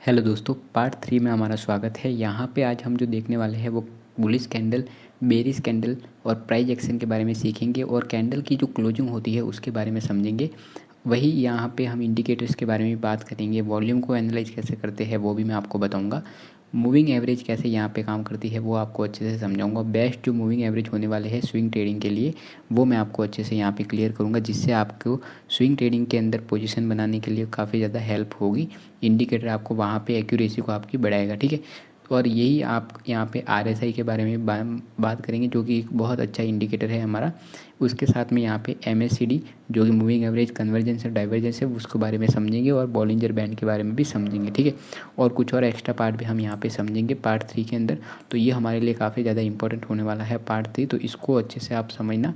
Hello दोस्तों, part 3 में हमारा स्वागत है। यहाँ पे आज हम जो देखने वाले हैं वो बुलिश कैंडल, बेरिश कैंडल और प्राइस एक्शन के बारे में सीखेंगे और कैंडल की जो क्लोजिंग होती है उसके बारे में समझेंगे। वही यहाँ पे हम इंडिकेटर्स के बारे में बात करेंगे। वॉल्यूम को एनालाइज कैसे करते हैं वो भी मैं आपको बताऊँगा। मूविंग एवरेज कैसे यहाँ पे काम करती है वो आपको अच्छे से समझाऊंगा। बेस्ट जो मूविंग एवरेज होने वाले हैं स्विंग ट्रेडिंग के लिए वो मैं आपको अच्छे से यहाँ पे क्लियर करूँगा, जिससे आपको स्विंग ट्रेडिंग के अंदर पोजीशन बनाने के लिए काफ़ी ज़्यादा हेल्प होगी। इंडिकेटर आपको वहाँ पे एक्यूरेसी को आपकी बढ़ाएगा, ठीक है। और यही आप यहाँ पे RSI के बारे में बात करेंगे, जो कि एक बहुत अच्छा इंडिकेटर है हमारा। उसके साथ में यहाँ पे MACD जो कि मूविंग एवरेज कन्वर्जेंस और डाइवर्जेंस है उसके बारे में समझेंगे और बॉलिंजर बैंड के बारे में भी समझेंगे, ठीक है। और कुछ और एक्स्ट्रा पार्ट भी हम यहाँ पे समझेंगे पार्ट 3 के अंदर। तो ये हमारे लिए काफ़ी ज़्यादा इंपॉर्टेंट होने वाला है पार्ट 3, तो इसको अच्छे से आप समझना,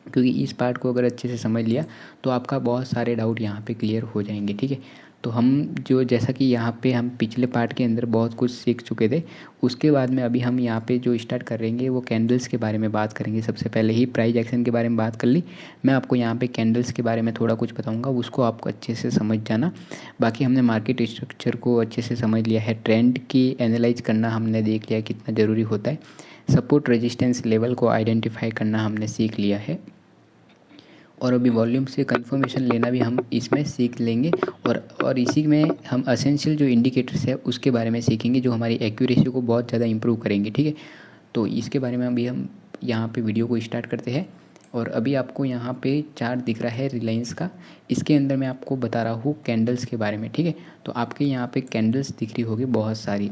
क्योंकि इस पार्ट को अगर अच्छे से समझ लिया तो आपका बहुत सारे डाउट यहाँ पे क्लियर हो जाएंगे, ठीक है। तो हम जो जैसा कि यहाँ पे हम पिछले पार्ट के अंदर बहुत कुछ सीख चुके थे, उसके बाद में अभी हम यहाँ पे जो स्टार्ट करेंगे वो कैंडल्स के बारे में बात करेंगे। सबसे पहले ही प्राइस एक्शन के बारे में बात कर ली, मैं आपको यहाँ पे कैंडल्स के बारे में थोड़ा कुछ बताऊँगा, उसको आपको अच्छे से समझ जाना। बाकी हमने मार्केट स्ट्रक्चर को अच्छे से समझ लिया है, ट्रेंड की एनालाइज करना हमने देख लिया कितना ज़रूरी होता है, सपोर्ट रेजिस्टेंस लेवल को आइडेंटिफाई करना हमने सीख लिया है, और अभी वॉल्यूम से कंफर्मेशन लेना भी हम इसमें सीख लेंगे। और इसी में हम एसेंशियल जो इंडिकेटर्स है उसके बारे में सीखेंगे, जो हमारी एक्यूरेसी को बहुत ज़्यादा इंप्रूव करेंगे, ठीक है। तो इसके बारे में अभी हम यहाँ पे वीडियो को स्टार्ट करते हैं। और अभी आपको यहाँ पे चार्ट दिख रहा है रिलायंस का, इसके अंदर मैं आपको बता रहा हूँ कैंडल्स के बारे में, ठीक है। तो आपके यहाँ पे कैंडल्स दिख रही होगी बहुत सारी।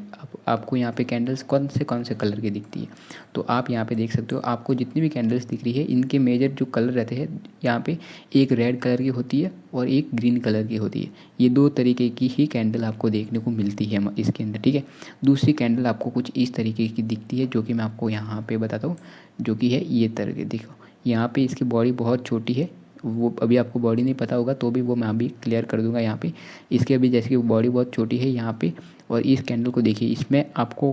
आपको यहाँ पे कैंडल्स कौन से कलर की दिखती है, तो आप यहाँ पे देख सकते हो। आपको जितनी भी कैंडल्स दिख रही है इनके मेजर जो कलर रहते हैं यहाँ पे, एक रेड कलर की होती है और एक ग्रीन कलर की होती है। ये दो तरीके की ही कैंडल आपको देखने को मिलती है इसके अंदर, ठीक है। दूसरी कैंडल आपको कुछ इस तरीके की दिखती है, जो कि मैं आपको यहाँ पे बताता हूँ, जो कि है ये तरह। देखो यहाँ पे इसकी बॉडी बहुत छोटी है, वो अभी आपको बॉडी नहीं पता होगा तो भी वो मैं अभी क्लियर कर दूंगा। यहाँ पे इसके अभी जैसे कि बॉडी बहुत छोटी है यहाँ पे, और इस कैंडल को देखिए, इसमें आपको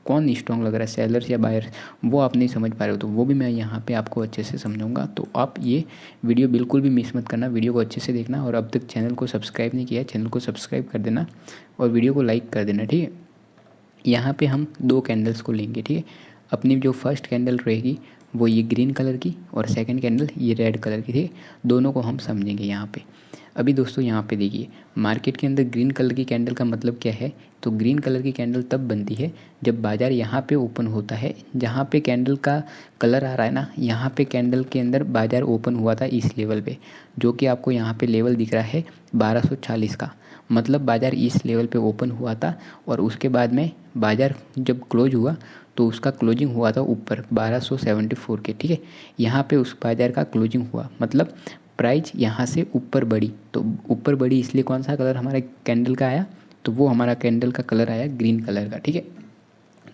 कौन स्ट्रॉन्ग लग रहा है, सेलर्स या बायर्स, वो आप नहीं समझ पा रहे हो, तो वो भी मैं यहाँ पे आपको अच्छे से समझाऊंगा। तो आप ये वीडियो बिल्कुल भी मिस मत करना, वीडियो को अच्छे से देखना। और अब तक चैनल को सब्सक्राइब नहीं किया है, चैनल को सब्सक्राइब कर देना और वीडियो को लाइक कर देना, ठीक है। यहाँ पे हम दो कैंडल्स को लेंगे, ठीक है। अपनी जो फर्स्ट कैंडल रहेगी वो ये ग्रीन कलर की और सेकंड कैंडल ये रेड कलर की, ठीक है। दोनों को हम समझेंगे यहाँ पे। अभी दोस्तों यहाँ पे देखिए, मार्केट के अंदर ग्रीन कलर की कैंडल का मतलब क्या है, तो ग्रीन कलर की कैंडल तब बनती है जब बाज़ार यहाँ पे ओपन होता है। जहाँ पे कैंडल का कलर आ रहा है ना, यहाँ पे कैंडल के अंदर बाज़ार ओपन हुआ था इस लेवल पे, जो कि आपको यहाँ पे लेवल दिख रहा है 1240 का। मतलब बाज़ार इस लेवल पे ओपन हुआ था और उसके बाद में बाज़ार जब क्लोज हुआ तो उसका क्लोजिंग हुआ था ऊपर 1274 के, ठीक है। यहाँ पे उस बाज़ार का क्लोजिंग हुआ, मतलब प्राइस यहाँ से ऊपर बढ़ी। तो ऊपर बढ़ी इसलिए कौन सा कलर हमारे कैंडल का आया, तो वो हमारा कैंडल का कलर आया ग्रीन कलर का, ठीक है।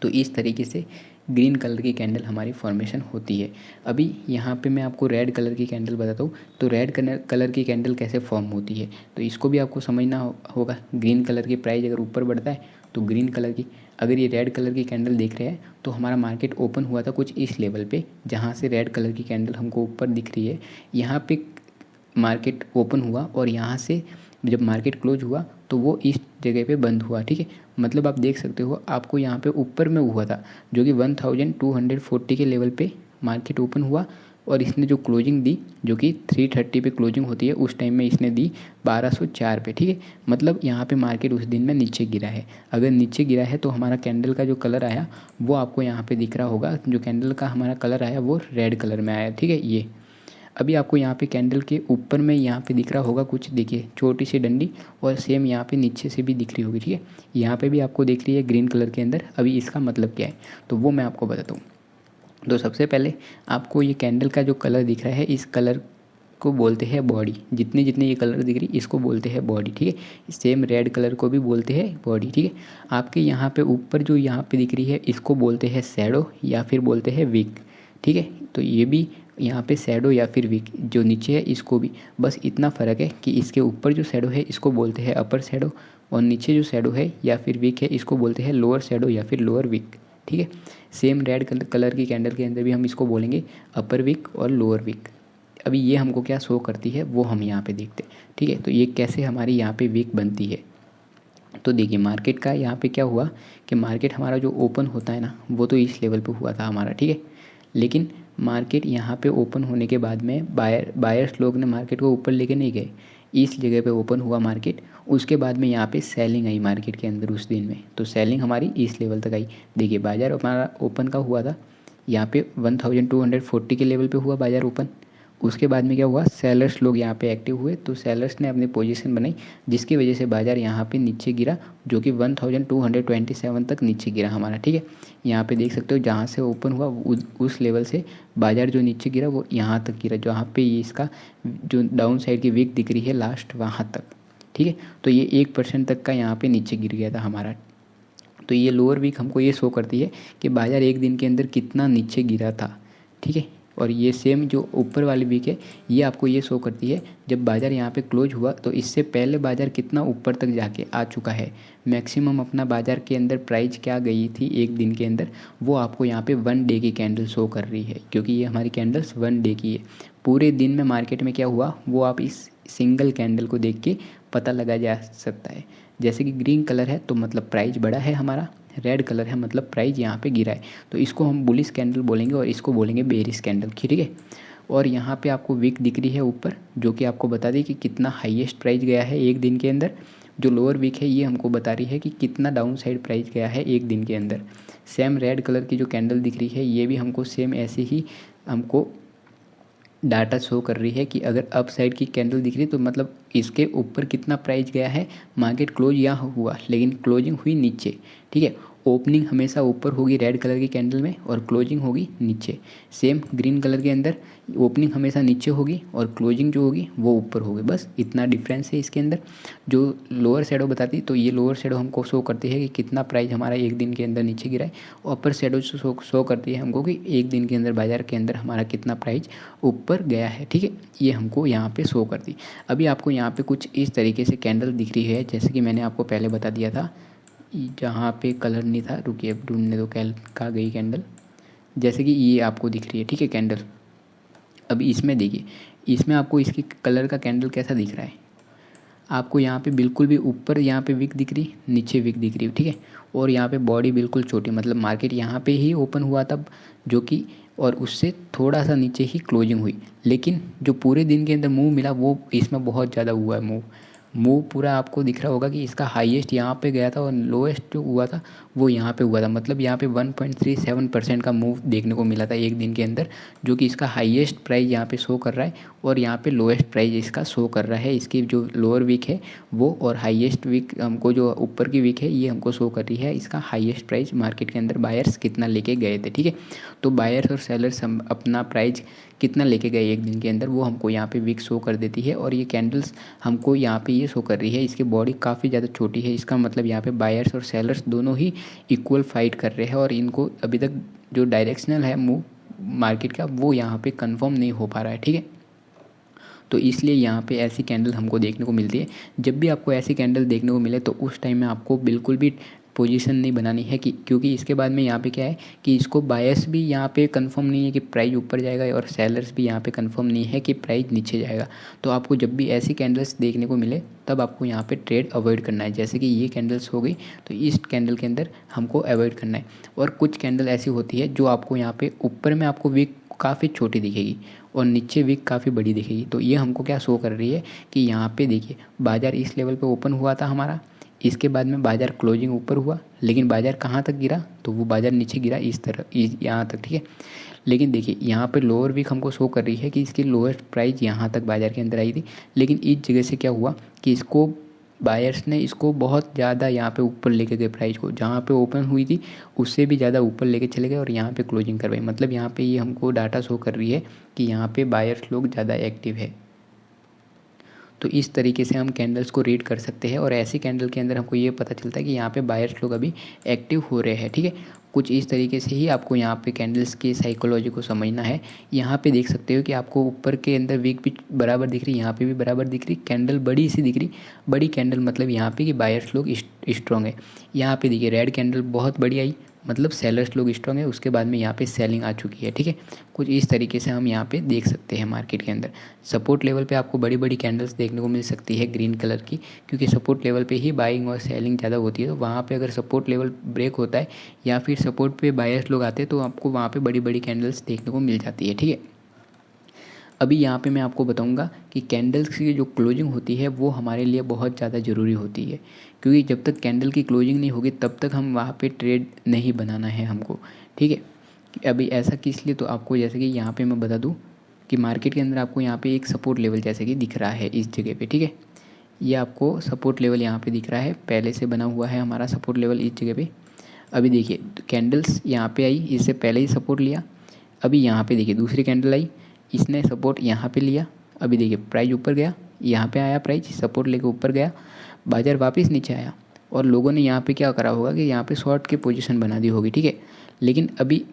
तो इस तरीके से ग्रीन कलर की कैंडल हमारी फॉर्मेशन होती है। अभी यहाँ पे मैं आपको रेड कलर की कैंडल बताता हूँ, तो रेड कलर की कैंडल कैसे फॉर्म होती है, तो इसको भी आपको समझना होगा। ग्रीन कलर की प्राइस अगर ऊपर बढ़ता है तो ग्रीन कलर की, अगर ये रेड कलर की कैंडल देख रहे हैं तो हमारा मार्केट ओपन हुआ था कुछ इस लेवल पे, जहाँ से रेड कलर की कैंडल हमको ऊपर दिख रही है। यहाँ पे मार्केट ओपन हुआ और यहाँ से जब मार्केट क्लोज हुआ तो वो इस जगह पे बंद हुआ, ठीक है। मतलब आप देख सकते हो, आपको यहाँ पे ऊपर में हुआ था जो कि 1240 के लेवल पे मार्केट ओपन हुआ, और इसने जो क्लोजिंग दी जो कि 330 पे क्लोजिंग होती है, उस टाइम में इसने दी 1204 पे, ठीक है। मतलब यहाँ पे मार्केट उस दिन में नीचे गिरा है। अगर नीचे गिरा है तो हमारा कैंडल का जो कलर आया वो आपको यहाँ पे दिख रहा होगा। जो कैंडल का हमारा कलर आया वो रेड कलर में आया, ठीक है। ये अभी आपको यहाँ पे कैंडल के ऊपर में यहाँ पे दिख रहा होगा कुछ, देखिए छोटी सी डंडी, और सेम यहाँ पे नीचे से भी दिख रही होगी, ठीक है। यहाँ पे भी आपको दिख रही है ग्रीन कलर के अंदर। अभी इसका मतलब क्या है तो वो मैं आपको बताता हूँ। तो सबसे पहले आपको ये कैंडल का जो कलर दिख रहा है, इस कलर को बोलते हैं बॉडी। जितने जितने ये कलर दिख रही इसको बोलते हैं बॉडी, ठीक है। सेम रेड कलर को भी बोलते हैं बॉडी, ठीक है। आपके यहाँ पे ऊपर जो यहाँ पे दिख रही है इसको बोलते हैं शैडो या फिर बोलते हैं विक, ठीक है। तो ये भी यहाँ पे शैडो या फिर विक, जो नीचे है इसको भी, बस इतना फ़र्क है कि इसके ऊपर जो शैडो है इसको बोलते हैं अपर शैडो, और नीचे जो शैडो है या फिर विक है इसको बोलते हैं लोअर शैडो या फिर लोअर विक, ठीक है। सेम रेड कलर की कैंडल के अंदर भी हम इसको बोलेंगे अपर विक और लोअर विक। अभी ये हमको क्या शो करती है वो हम यहाँ पे देखते हैं, ठीक है। तो ये कैसे हमारी यहाँ पे विक बनती है, तो देखिए मार्केट का यहाँ पे क्या हुआ कि मार्केट हमारा जो ओपन होता है ना वो तो इस लेवल पे हुआ था हमारा, ठीक है। लेकिन मार्केट यहाँ पे ओपन होने के बाद में बायर्स लोग ने मार्केट को ऊपर लेके नहीं गए, इस जगह पे ओपन हुआ मार्केट। उसके बाद में यहाँ पे सेलिंग आई मार्केट के अंदर उस दिन में, तो सेलिंग हमारी इस लेवल तक आई। देखिए बाज़ार हमारा ओपन का हुआ था यहाँ पे 1240 के लेवल पे हुआ बाज़ार ओपन। उसके बाद में क्या हुआ, सेलर्स लोग यहाँ पे एक्टिव हुए, तो सेलर्स ने अपनी पोजीशन बनाई जिसकी वजह से बाज़ार यहाँ पे नीचे गिरा, जो कि 1227 तक नीचे गिरा हमारा, ठीक है। यहाँ पे देख सकते हो जहाँ से ओपन हुआ उस लेवल से बाज़ार जो नीचे गिरा वो यहाँ तक गिरा, जहाँ पे इसका जो डाउन साइड की वीक दिख रही है लास्ट वहाँ तक, ठीक है। तो ये 1% तक का यहाँ पे नीचे गिर गया था हमारा। तो ये लोअर वीक हमको ये शो करती है कि बाज़ार एक दिन के अंदर कितना नीचे गिरा था, ठीक है। और ये सेम जो ऊपर वाली वीक है ये आपको ये शो करती है जब बाज़ार यहाँ पे क्लोज हुआ तो इससे पहले बाज़ार कितना ऊपर तक जाके आ चुका है। मैक्सिमम अपना बाज़ार के अंदर प्राइस क्या गई थी एक दिन के अंदर, वो आपको यहाँ पे 1 डे की कैंडल शो कर रही है, क्योंकि ये हमारी कैंडल्स 1 डे की है। पूरे दिन में मार्केट में क्या हुआ वो आप इस सिंगल कैंडल को देख के पता लगा जा सकता है। जैसे कि ग्रीन कलर है तो मतलब प्राइस बड़ा है हमारा, रेड कलर है मतलब प्राइस यहाँ पे गिरा है, तो इसको हम बुलिश कैंडल बोलेंगे और इसको बोलेंगे बेरिश कैंडल, ठीक है। और यहाँ पे आपको विक दिख रही है ऊपर, जो कि आपको बता दी कि कितना हाईएस्ट प्राइस गया है एक दिन के अंदर। जो लोअर विक है ये हमको बता रही है कि कितना डाउन साइड प्राइस गया है एक दिन के अंदर। सेम रेड कलर की जो कैंडल दिख रही है ये भी हमको सेम ऐसे ही हमको डाटा शो कर रही है कि अगर अप साइड की कैंडल दिख रही है तो मतलब इसके ऊपर कितना प्राइस गया है। मार्केट क्लोज यहाँ हुआ लेकिन क्लोजिंग हुई नीचे, ठीक है। ओपनिंग हमेशा ऊपर होगी रेड कलर की कैंडल में और क्लोजिंग होगी नीचे। सेम ग्रीन कलर के अंदर ओपनिंग हमेशा नीचे होगी और क्लोजिंग जो होगी वो ऊपर होगी, बस इतना डिफरेंस है इसके अंदर। जो लोअर शेडो बताती तो ये लोअर शेडो हमको शो करती है कि कितना प्राइस हमारा एक दिन के अंदर नीचे गिरा है, और अपर शेडो शो करती है हमको कि एक दिन के अंदर बाजार के अंदर हमारा कितना प्राइस ऊपर गया है, ठीक है। ये हमको यहाँ पे शो करती। अभी आपको यहाँ पे कुछ इस तरीके से कैंडल दिख रही है, जैसे कि मैंने आपको पहले बता दिया था जहाँ पे कलर नहीं था, रुकिए ढूंढने दो कहाँ गई कैंडल। जैसे कि ये आपको दिख रही है, ठीक है कैंडल। अब इसमें देखिए, इसमें आपको इसकी कलर का कैंडल कैसा दिख रहा है, आपको यहाँ पे बिल्कुल भी ऊपर यहाँ पे विक दिख रही, नीचे विक दिख रही, ठीक है। और यहाँ पे बॉडी बिल्कुल छोटी, मतलब मार्केट यहाँ पे ही ओपन हुआ तब, जो कि और उससे थोड़ा सा नीचे ही क्लोजिंग हुई, लेकिन जो पूरे दिन के अंदर मूव मिला वो इसमें बहुत ज़्यादा हुआ है मूव पूरा आपको दिख रहा होगा कि इसका हाईएस्ट यहाँ पे गया था और लोएस्ट जो हुआ था वो यहाँ पे हुआ था। मतलब यहाँ पे 1.37% का मूव देखने को मिला था एक दिन के अंदर, जो कि इसका हाईएस्ट प्राइस यहाँ पे शो कर रहा है और यहाँ पे लोएस्ट प्राइस इसका शो कर रहा है। इसकी जो लोअर वीक है वो और हाईएस्ट वीक हमको जो ऊपर की वीक है ये हमको शो कर रही है इसका हाईएस्ट प्राइस मार्केट के अंदर बायर्स कितना लेके गए थे, ठीक है। तो बायर्स और सेलर्स हम अपना प्राइस कितना लेके गए एक दिन के अंदर वो हमको यहाँ पे वीक शो कर देती है। और ये कैंडल्स हमको यहाँ पे ये शो कर रही है, इसकी बॉडी काफ़ी ज़्यादा छोटी है, इसका मतलब यहाँ पे बायर्स और सेलर्स दोनों ही इक्वल फाइट कर रहे हैं और इनको अभी तक जो डायरेक्शनल है मूव मार्केट का वो यहाँ पे कंफर्म नहीं हो पा रहा है, ठीक है। तो इसलिए यहाँ पे ऐसी कैंडल हमको देखने को मिलती है। जब भी आपको ऐसी कैंडल देखने को मिले तो उस टाइम में आपको बिल्कुल भी पोजीशन नहीं बनानी है, कि क्योंकि इसके बाद में यहाँ पे क्या है कि इसको बायर्स भी यहाँ पे कंफर्म नहीं है कि प्राइस ऊपर जाएगा और सेलर्स भी यहाँ पे कंफर्म नहीं है कि प्राइस नीचे जाएगा। तो आपको जब भी ऐसी कैंडल्स देखने को मिले तब आपको यहाँ पे ट्रेड अवॉइड करना है। जैसे कि ये कैंडल्स हो गई तो इस कैंडल के अंदर हमको अवॉइड करना है। और कुछ कैंडल ऐसी होती है जो आपको यहाँ पे ऊपर में आपको वीक काफ़ी छोटी दिखेगी और नीचे वीक काफ़ी बड़ी दिखेगी। तो ये हमको क्या शो कर रही है कि यहाँ पे देखिए बाज़ार इस लेवल पे ओपन हुआ था हमारा, इसके बाद में बाज़ार क्लोजिंग ऊपर हुआ लेकिन बाज़ार कहाँ तक गिरा, तो वो बाज़ार नीचे गिरा इस तरह यहाँ तक, ठीक है। लेकिन देखिए यहाँ पे लोअर वीक हमको शो कर रही है कि इसकी लोएस्ट प्राइस यहाँ तक बाज़ार के अंदर आई थी, लेकिन इस जगह से क्या हुआ कि इसको बायर्स ने इसको बहुत ज़्यादा यहाँ पे ऊपर लेके गए प्राइस को, जहाँ पे ओपन हुई थी उससे भी ज़्यादा ऊपर लेके चले गए और यहाँ पे क्लोजिंग करवाई। मतलब यहाँ पे ये हमको डाटा शो कर रही है कि यहाँ पे बायर्स लोग ज़्यादा एक्टिव है। तो इस तरीके से हम कैंडल्स को रीड कर सकते हैं और ऐसी कैंडल के अंदर हमको ये पता चलता है कि यहाँ पे बायर्स लोग अभी एक्टिव हो रहे हैं, ठीक है। कुछ इस तरीके से ही आपको यहाँ पे कैंडल्स की साइकोलॉजी को समझना है। यहाँ पे देख सकते हो कि आपको ऊपर के अंदर वीक भी बराबर दिख रही, यहाँ पे भी बराबर दिख रही, कैंडल बड़ी सी दिख रही। बड़ी कैंडल मतलब यहाँ पे कि बायर्स लोग स्ट्रॉन्ग है। यहाँ पे देखिए रेड कैंडल बहुत बड़ी आई मतलब सेलर्स लोग स्ट्रॉन्ग है, उसके बाद में यहाँ पे सेलिंग आ चुकी है, ठीक है। कुछ इस तरीके से हम यहाँ पे देख सकते हैं मार्केट के अंदर। सपोर्ट लेवल पे आपको बड़ी बड़ी कैंडल्स देखने को मिल सकती है ग्रीन कलर की, क्योंकि सपोर्ट लेवल पे ही बाइंग और सेलिंग ज़्यादा होती है। तो वहाँ पे अगर सपोर्ट लेवल ब्रेक होता है या फिर सपोर्ट पे बायर्स लोग आते हैं तो आपको वहाँ पे बड़ी बड़ी कैंडल्स देखने को मिल जाती है, ठीक है। अभी यहाँ पे मैं आपको बताऊंगा कि कैंडल्स की जो क्लोजिंग होती है वो हमारे लिए बहुत ज़्यादा ज़रूरी होती है, क्योंकि जब तक कैंडल की क्लोजिंग नहीं होगी तब तक हम वहाँ पे ट्रेड नहीं बनाना है हमको, ठीक है। अभी ऐसा किस लिए, तो आपको जैसे कि यहाँ पे मैं बता दूँ कि मार्केट के अंदर आपको यहाँ पे एक सपोर्ट लेवल जैसे कि दिख रहा है इस जगह पे, ठीक है। ये आपको सपोर्ट लेवल यहाँ पे दिख रहा है, पहले से बना हुआ है हमारा सपोर्ट लेवल इस जगह पे। अभी देखिए कैंडल्स यहाँ पे आई, इससे पहले ही सपोर्ट लिया। अभी यहाँ पे देखिए दूसरी कैंडल आई, इसने सपोर्ट यहाँ पे लिया। अभी देखिए प्राइस ऊपर गया, यहाँ पे आया प्राइस सपोर्ट लेके ऊपर गया, बाजार वापस नीचे आया और लोगों ने यहाँ पे क्या करा होगा कि यहाँ पे शॉर्ट की पोजीशन बना दी होगी, ठीक है। लेकिन अभी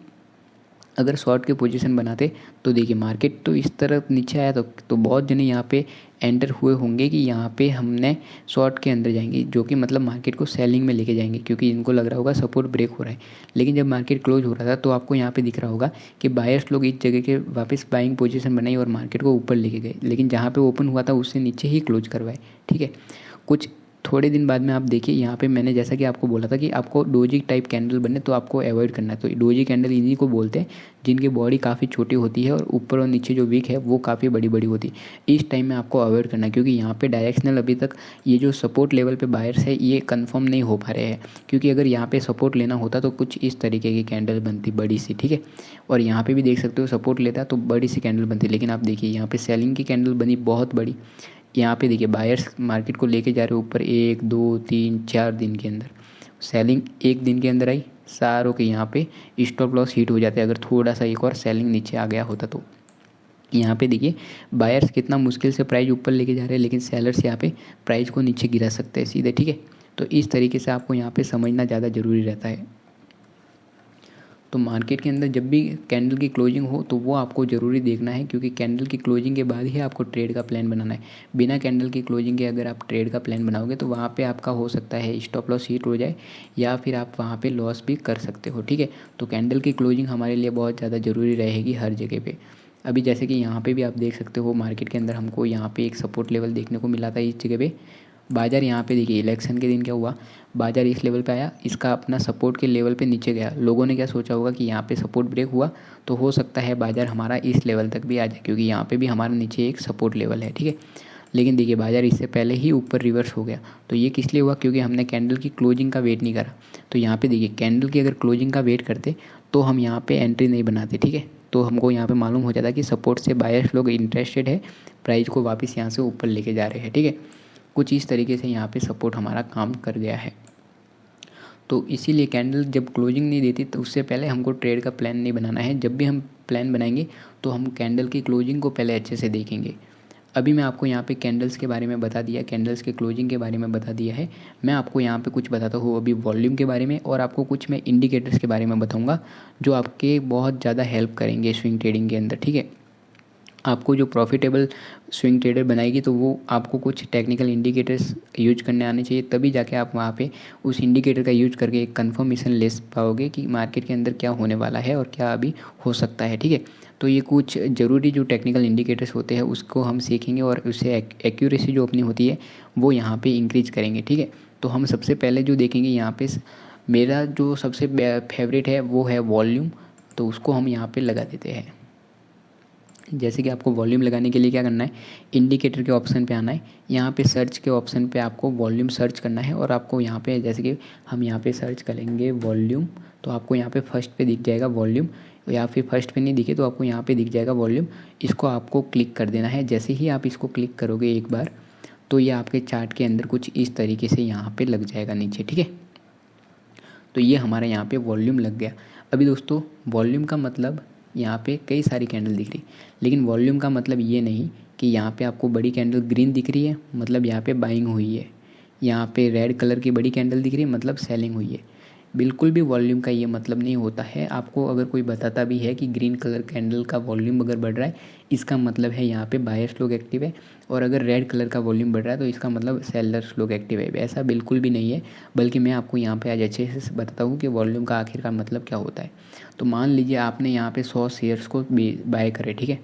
अगर शॉर्ट के पोजीशन बनाते तो देखिए मार्केट तो इस तरफ नीचे आया तो बहुत जने यहाँ पे एंटर हुए होंगे कि यहाँ पे हमने शॉर्ट के अंदर जाएंगे, जो कि मतलब मार्केट को सेलिंग में लेके जाएंगे, क्योंकि इनको लग रहा होगा सपोर्ट ब्रेक हो रहा है। लेकिन जब मार्केट क्लोज हो रहा था तो आपको यहाँ पे दिख रहा होगा कि बायर्स लोग इस जगह के वापस बाइंग पोजीशन बनाई और मार्केट को ऊपर लेके गए, लेकिन जहाँ पे ओपन हुआ था उससे नीचे ही क्लोज करवाए, ठीक है। कुछ थोड़े दिन बाद में आप देखिए यहाँ पे मैंने जैसा कि आपको बोला था कि आपको डोजी टाइप कैंडल बने तो आपको अवॉइड करना है। तो डोजी कैंडल इन्हीं को बोलते हैं जिनकी बॉडी काफ़ी छोटी होती है और ऊपर और नीचे जो विक है वो काफ़ी बड़ी बड़ी होती है। इस टाइम में आपको अवॉइड करना है, क्योंकि यहाँ पे डायरेक्शनल अभी तक ये जो सपोर्ट लेवल पे बायर्स है ये कंफर्म नहीं हो पा रहे हैं, क्योंकि अगर यहाँ पे सपोर्ट लेना होता तो कुछ इस तरीके की कैंडल बनती बड़ी सी, ठीक है। और यहाँ पे भी देख सकते हो सपोर्ट लेता तो बड़ी सी कैंडल बनती, लेकिन आप देखिए यहाँ पे सेलिंग की कैंडल बनी बहुत बड़ी। यहाँ पे देखिए बायर्स मार्केट को लेके जा रहे हो ऊपर 1 2 3 4 दिन के अंदर, सेलिंग एक दिन के अंदर आई, सारों के यहाँ पे स्टॉप लॉस हिट हो जाते हैं। अगर थोड़ा सा एक और सेलिंग नीचे आ गया होता तो यहाँ पे देखिए बायर्स कितना मुश्किल से प्राइस ऊपर लेके जा रहे हैं, लेकिन सेलर्स यहाँ पे प्राइस को नीचे गिरा सकते हैं सीधे, ठीक है। तो इस तरीके से आपको यहाँ पे समझना ज़्यादा ज़रूरी रहता है। तो मार्केट के अंदर जब भी कैंडल की क्लोजिंग हो तो वो आपको ज़रूरी देखना है, क्योंकि कैंडल की क्लोजिंग के बाद ही आपको ट्रेड का प्लान बनाना है। बिना कैंडल की क्लोजिंग के अगर आप ट्रेड का प्लान बनाओगे तो वहाँ पे आपका हो सकता है स्टॉप लॉस हिट हो जाए या फिर आप वहाँ पे लॉस भी कर सकते हो, ठीक है। तो कैंडल की क्लोजिंग हमारे लिए बहुत ज़्यादा ज़रूरी रहेगी हर जगह पर। अभी जैसे कि यहाँ पे भी आप देख सकते हो मार्केट के अंदर हमको यहाँ पे एक सपोर्ट लेवल देखने को मिला था इस जगह पे। बाजार यहाँ पे देखिए इलेक्शन के दिन क्या हुआ, बाजार इस लेवल पे आया, इसका अपना सपोर्ट के लेवल पे नीचे गया। लोगों ने क्या सोचा होगा कि यहाँ पे सपोर्ट ब्रेक हुआ तो हो सकता है बाजार हमारा इस लेवल तक भी आ जाए, क्योंकि यहाँ पे भी हमारा नीचे एक सपोर्ट लेवल है, ठीक है। लेकिन देखिए बाजार इससे पहले ही ऊपर रिवर्स हो गया। तो ये किस लिए हुआ, क्योंकि हमने कैंडल की क्लोजिंग का वेट नहीं करा। तो यहाँ पे देखिए कैंडल की अगर क्लोजिंग का वेट करते तो हम यहाँ पे एंट्री नहीं बनाते, ठीक है। तो हमको यहाँ पे मालूम हो जाता कि सपोर्ट से बायर्स लोग इंटरेस्टेड है, प्राइस को वापस यहाँ से ऊपर लेके जा रहे हैं, ठीक है। कुछ इस तरीके से यहाँ पे सपोर्ट हमारा काम कर गया है। तो इसीलिए कैंडल जब क्लोजिंग नहीं देती तो उससे पहले हमको ट्रेड का प्लान नहीं बनाना है। जब भी हम प्लान बनाएंगे तो हम कैंडल की क्लोजिंग को पहले अच्छे से देखेंगे। अभी मैं आपको यहाँ पे कैंडल्स के बारे में बता दिया, कैंडल्स के क्लोजिंग के बारे में बता दिया है। मैं आपको यहाँ पे कुछ बताता हूँ अभी वॉल्यूम के बारे में, और आपको कुछ मैं इंडिकेटर्स के बारे में बताऊँगा जो आपके बहुत ज़्यादा हेल्प करेंगे स्विंग ट्रेडिंग के अंदर, ठीक है। आपको जो प्रॉफिटेबल स्विंग ट्रेडर बनाएगी तो वो आपको कुछ टेक्निकल इंडिकेटर्स यूज करने आने चाहिए, तभी जाके आप वहाँ पे उस इंडिकेटर का यूज करके एक कंफर्मेशन ले पाओगे कि मार्केट के अंदर क्या होने वाला है और क्या अभी हो सकता है, ठीक है। तो ये कुछ ज़रूरी जो टेक्निकल इंडिकेटर्स होते हैं उसको हम सीखेंगे और उससे एक्यूरेसी जो अपनी होती है वो यहाँ पर इंक्रीज करेंगे, ठीक है। तो हम सबसे पहले जो देखेंगे यहाँ पर, मेरा जो सबसे फेवरेट है वो है वॉल्यूम। तो उसको हम यहाँ पर लगा देते हैं। जैसे कि आपको वॉल्यूम लगाने के लिए क्या करना है, इंडिकेटर के ऑप्शन पे आना है, यहाँ पे सर्च के ऑप्शन पे आपको वॉल्यूम सर्च करना है। और आपको यहाँ पे जैसे कि हम यहाँ पे सर्च करेंगे वॉल्यूम, तो आपको यहाँ पे फर्स्ट पे दिख जाएगा वॉल्यूम, या फिर फर्स्ट पे नहीं दिखे तो आपको यहाँ पे दिख जाएगा वॉल्यूम। इसको आपको क्लिक कर देना है। जैसे ही आप इसको क्लिक करोगे एक बार तो ये आपके चार्ट के अंदर कुछ इस तरीके से यहाँ पर लग जाएगा नीचे, ठीक है। तो ये हमारा यहाँ पर वॉल्यूम लग गया। अभी दोस्तों वॉल्यूम का मतलब यहाँ पे कई सारी कैंडल दिख रही, लेकिन वॉल्यूम का मतलब ये नहीं कि यहाँ पे आपको बड़ी कैंडल ग्रीन दिख रही है मतलब यहाँ पे बाइंग हुई है, यहाँ पे रेड कलर की बड़ी कैंडल दिख रही है मतलब सेलिंग हुई है। बिल्कुल भी वॉल्यूम का ये मतलब नहीं होता है। आपको अगर कोई बताता भी है कि ग्रीन कलर कैंडल का वॉल्यूम अगर बढ़ रहा है, इसका मतलब है यहाँ पे बायर्स लोग एक्टिव है, और अगर रेड कलर का वॉल्यूम बढ़ रहा है तो इसका मतलब सेलर्स लोग एक्टिव है। ऐसा बिल्कुल भी नहीं है, बल्कि मैं आपको यहाँ पे आज अच्छे से बताता हूँ कि वॉल्यूम का आखिरकार मतलब क्या होता है। तो मान लीजिए आपने यहाँ पे 100 शेयर्स को बाय करे, ठीक है,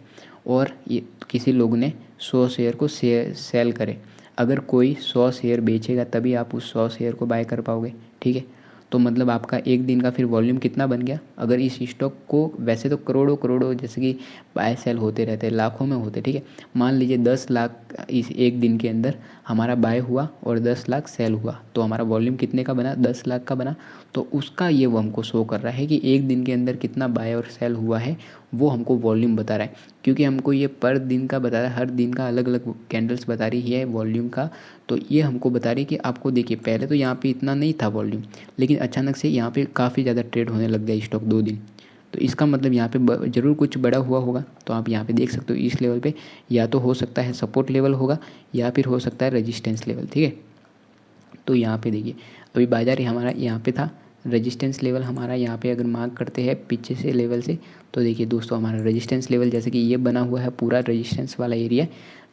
और ये किसी लोग ने 100 शेयर को सेल करे। अगर कोई 100 शेयर बेचेगा तभी आप उस 100 शेयर को बाय कर पाओगे, ठीक है। तो मतलब आपका एक दिन का फिर वॉल्यूम कितना बन गया। अगर इस स्टॉक को, वैसे तो करोड़ों करोड़ों जैसे कि बाय सेल होते रहते हैं, लाखों में होते, ठीक है। मान लीजिए 10 लाख इस एक दिन के अंदर हमारा बाय हुआ और 10 लाख सेल हुआ, तो हमारा वॉल्यूम कितने का बना, 10 लाख का बना। तो उसका ये वो हमको शो कर रहा है कि एक दिन के अंदर कितना बाय और सेल हुआ है, वो हमको वॉल्यूम बता रहा है। क्योंकि हमको ये पर दिन का बता रहा है, हर दिन का अलग अलग कैंडल्स बता रही है वॉल्यूम का। तो ये हमको बता रही है कि आपको देखिए पहले तो यहाँ पे इतना नहीं था वॉल्यूम, लेकिन अचानक से यहाँ पे काफ़ी ज़्यादा ट्रेड होने लग गया स्टॉक 2 दिन। तो इसका मतलब यहाँ पे ज़रूर कुछ बड़ा हुआ होगा। तो आप यहाँ पे देख सकते हो इस लेवल पे या तो हो सकता है सपोर्ट लेवल होगा, या फिर हो सकता है रेजिस्टेंस लेवल, ठीक है। तो यहाँ पे देखिए अभी बाजार हमारा यहाँ पे था, रेजिस्टेंस लेवल हमारा यहाँ पे अगर मार्क करते हैं पीछे से लेवल से, तो देखिए दोस्तों हमारा रेजिस्टेंस लेवल जैसे कि ये बना हुआ है पूरा रेजिस्टेंस वाला एरिया।